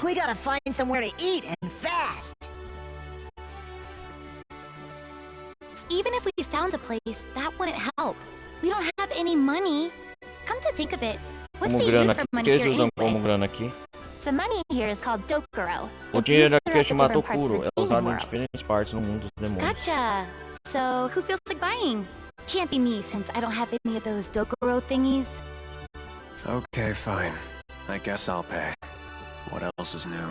We gotta find somewhere to eat and fast. Even if we found a place, that wouldn't help. We don't have any money. Come to think of it, what's Como the grana use aqui. for O money que here eles usam como anyway? grana aqui? The money here is called Dokuro. O It's dinheiro used aqui é throughout the chamado different parts of Tokuro. the É demon usado em world. diferentes partes no mundo dos demônios. Gotcha. So, who feels like buying? Can't be me since I don't have any of those Dokuro thingies. Okay, fine. I guess I'll pay. What else is new?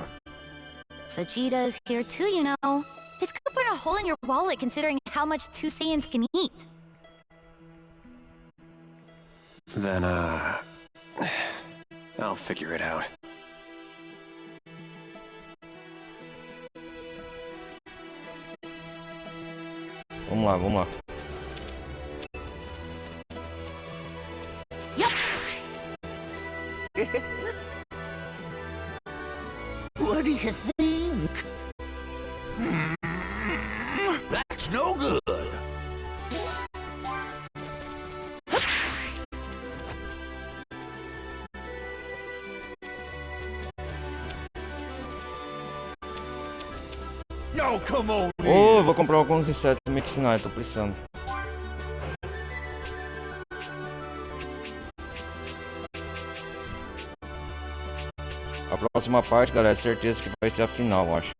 Vegeta's here too, you know. This could burn a hole in your wallet considering how much two Saiyans can eat. Then, I'll figure it out. Vamos lá, vamos lá. What do you think? That's no good. No, come on. Oh, vou comprar alguns insetos medicinais, tô precisando. A próxima parte, galera, é certeza que vai ser a final, eu acho.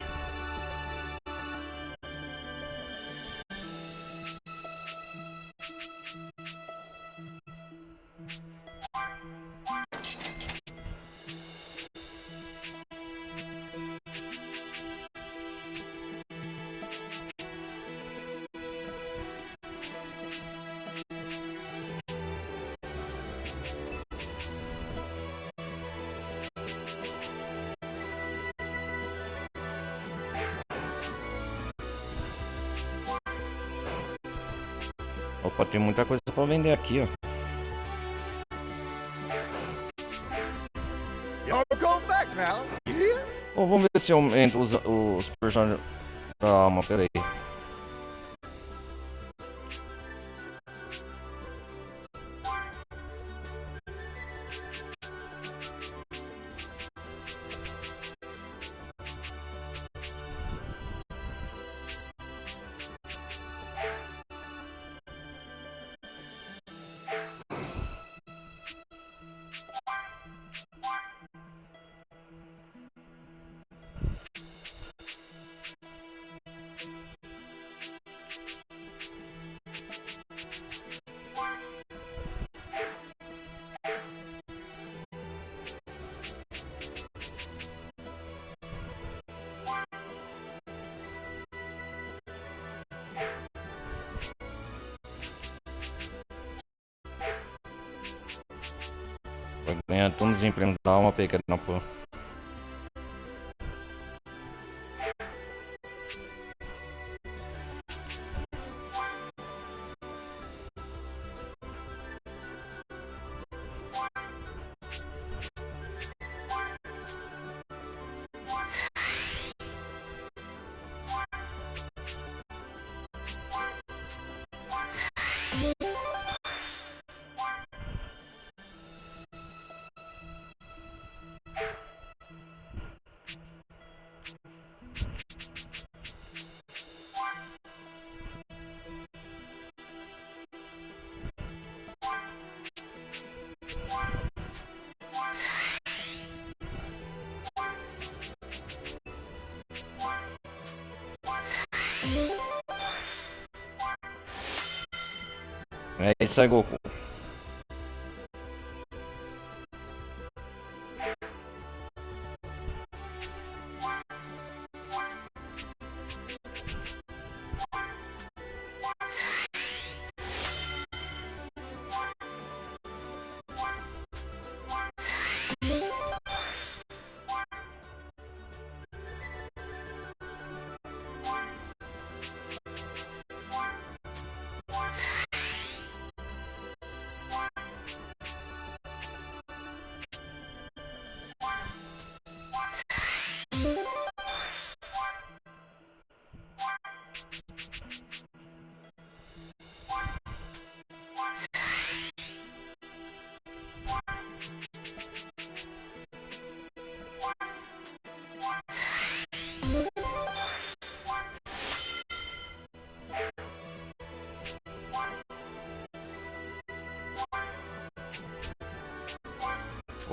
Opa, tem muita coisa pra vender aqui, ó. You're going back now. Oh, vamos ver se eu aumento os personagens. Calma, pera aí. Pra ganhar tudo desemprego, dá uma pequena pô. É isso aí, Goku.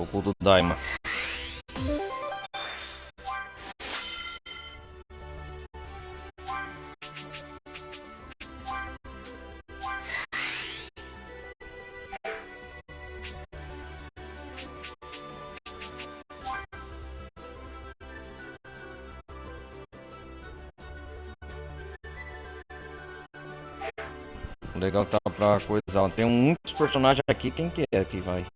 Goku do Daima. Legal tá pra coisa. Tem muitos personagens aqui. Quem que é que vai?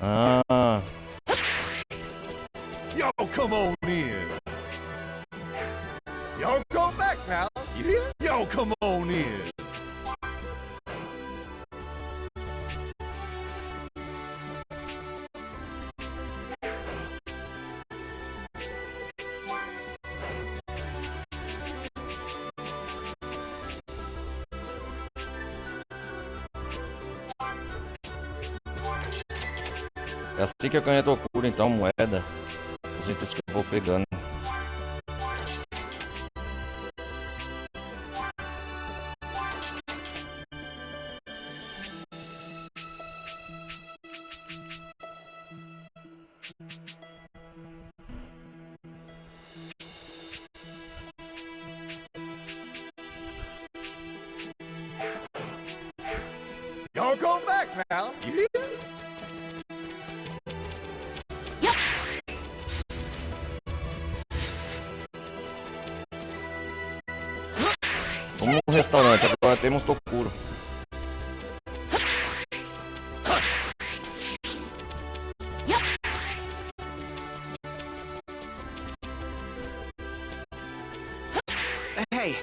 Ah, Y'all come on in. Y'all go back now. You hear? Y'all come on in. é assim que eu ganho a Dokuro, então, moeda. Os itens que eu vou pegando. Y'all go back now. You hear? Vamos no restaurante, agora temos Dokuro. Hey!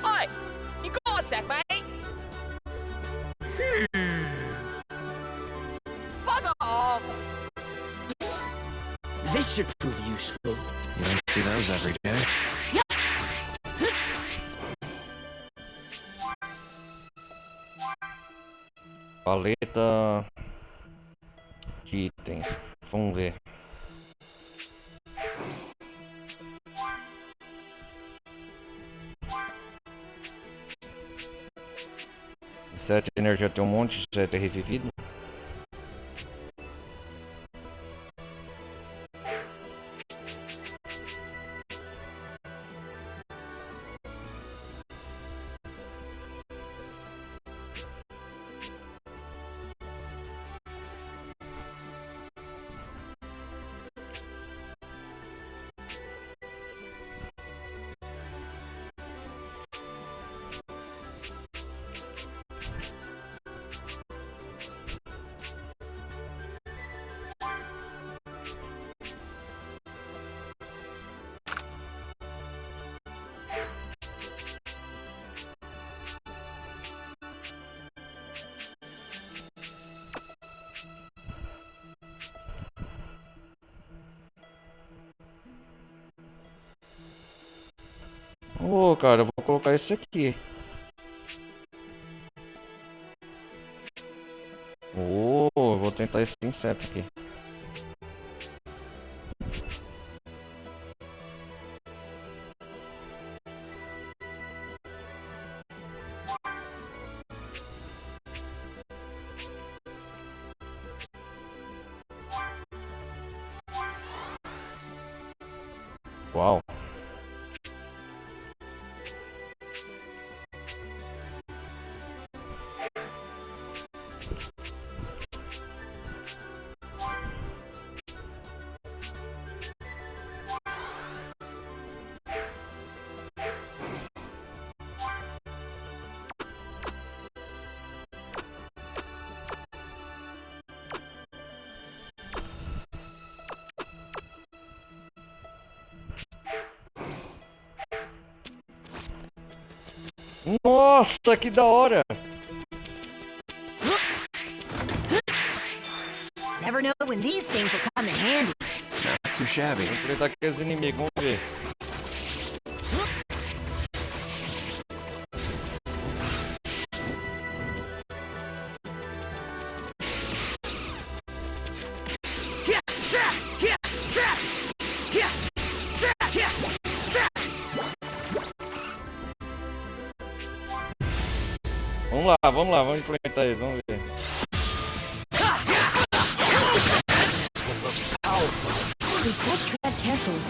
Oi! You go a sec, mate! Fuck off! This should prove useful. You don't see those every day. Paleta de itens. Vamos ver. Sete energia tem um monte, 7 é revivido. Ô, cara, eu vou colocar esse aqui. Eu vou tentar esse inseto aqui. Uau. Nossa, que da hora! when these things will come in handy. Not too shabby. Vou enfrentar aqueles inimigos, vamos ver. Yeah, sa, yeah, sa, yeah, sa, yeah, sa. Vamos lá, vamos enfrentar eles, vamos ver. We must tread carefully.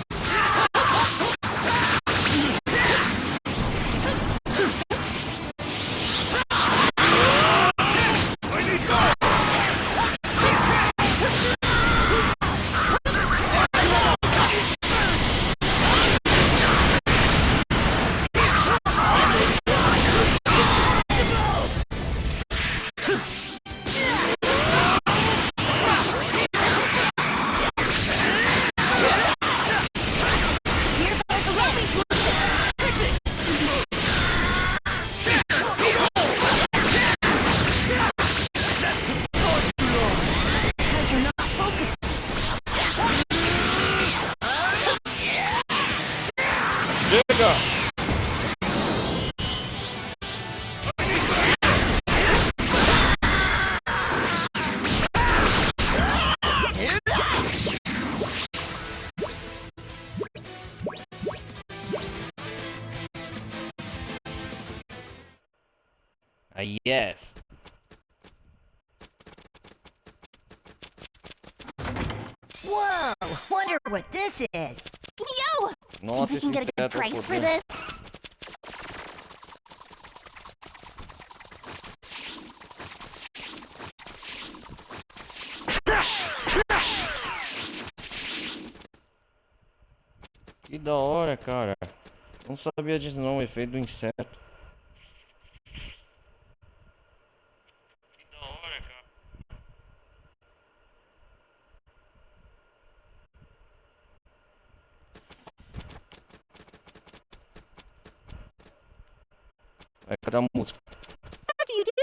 Because you're not focused. Chega! Yes. Whoa! Wonder what this is. Yo! Nossa, Think we can get a esse good inseto price for poder. this? Que da hora, cara. Não sabia disso não, o efeito do inseto. Que da hora, cara. Vai, cadê a música? How do you do?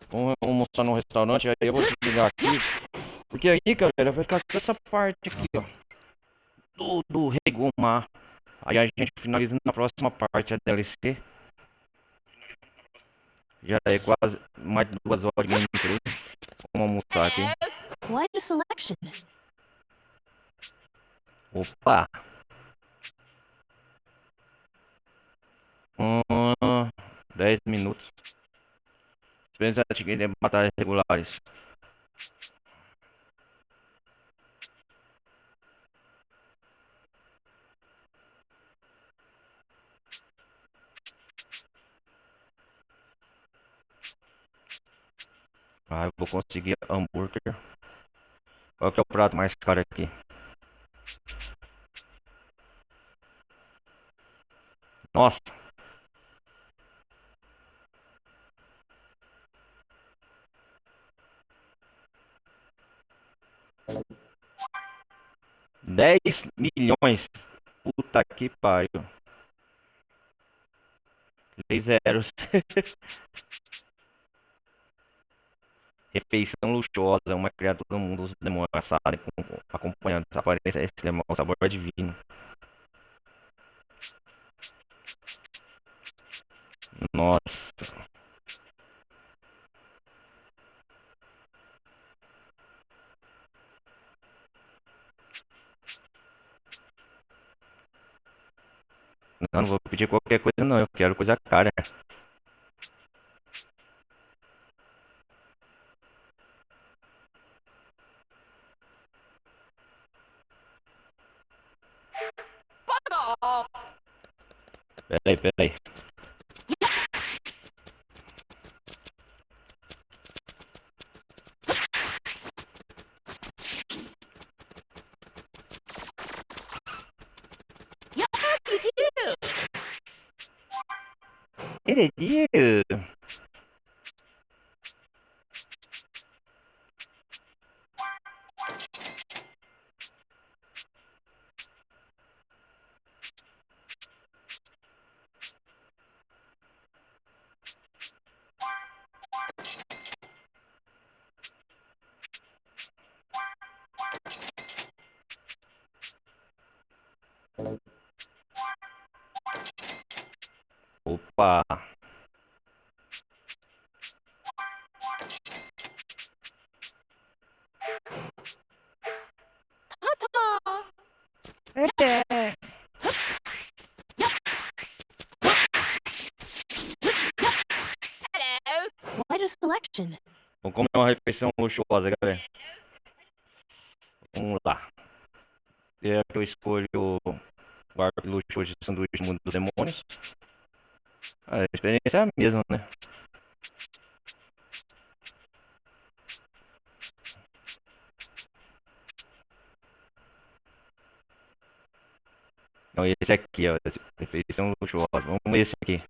Vamos almoçar no restaurante, aí eu vou desligar aqui. Porque aí, galera, vai ficar com essa parte aqui, ó. Do Regomar. Aí a gente finaliza na próxima parte a DLC. Já é quase mais de 2 horas de gameplay. Vamos almoçar aqui. Quite a selection. Opa! 10 minutos. Experiência de batalhas regulares. Ah, eu vou conseguir hambúrguer. Qual que é o prato mais caro aqui? Nossa! $10 milhões. Puta que pariu. 3 zeros. Refeição luxuosa. Uma criatura do mundo dos demônios assada acompanhando essa aparência. Esse demônio, sabor divino. Nossa. Não vou pedir qualquer coisa não, eu quero coisa cara. Peraí. Yo, how do you do? Heredia. Opa! Quite a selection. Vamos comer uma refeição luxuosa, galera. Vamos lá. É que eu escolho o arco de luxo de sanduíche mundo dos demônios. A experiência é a mesma, né? Não, esse aqui, ó. Refeição luxuosa. Vamos ver esse aqui.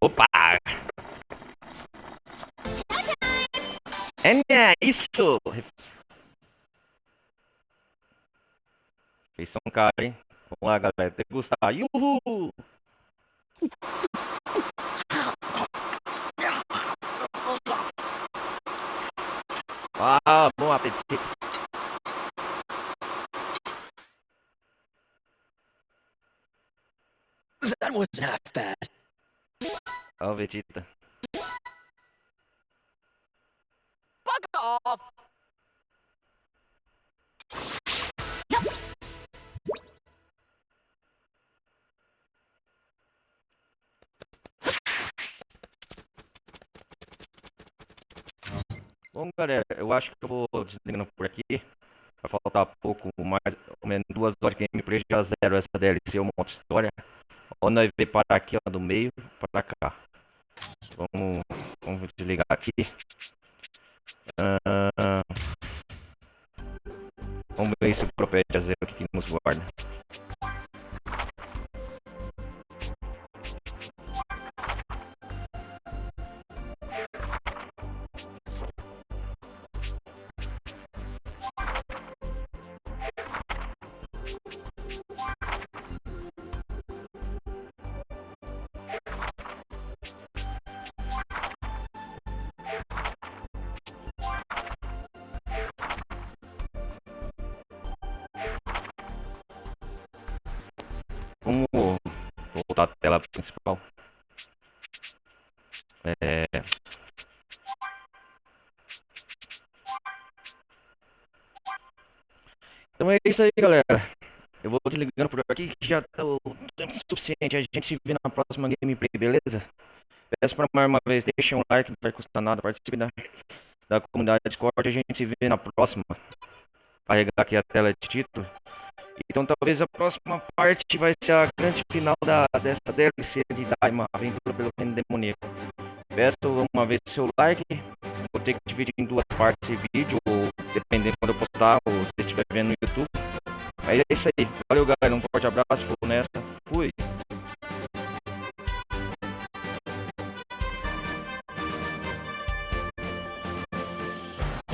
Opa! É isso! Refeição cara, hein? Vamos lá, galera. Tem que gostar. Yuhu! Ah, bom apetite. That wasn't half bad. Ó, Vegeta. Fuck off! Bom, galera, eu acho que eu vou desligando por aqui. Vai faltar pouco, mais ou menos 2 horas de gameplay. Já zero essa DLC, uma outra história. Ou nós vamos parar aqui, ó, do meio para cá. Vamos desligar aqui. Vamos ver se o Profeta Zero aqui nos guarda. Vamos voltar à tela principal. Então é isso aí, galera. Eu vou desligando por aqui que já tá o tempo suficiente. A gente se vê na próxima gameplay, beleza? Peço para mais uma vez, deixa um like, não vai custar nada. Participe da comunidade Discord. A gente se vê na próxima. Carregar aqui a tela de título. Então talvez a próxima parte vai ser a grande final dessa DLC de Daima, Aventura pelo Reino Demoníaco. Peço uma vez seu like. Vou ter que dividir em 2 partes esse vídeo, ou dependendo quando eu postar, ou se estiver vendo no YouTube. Mas é isso aí. Valeu, galera.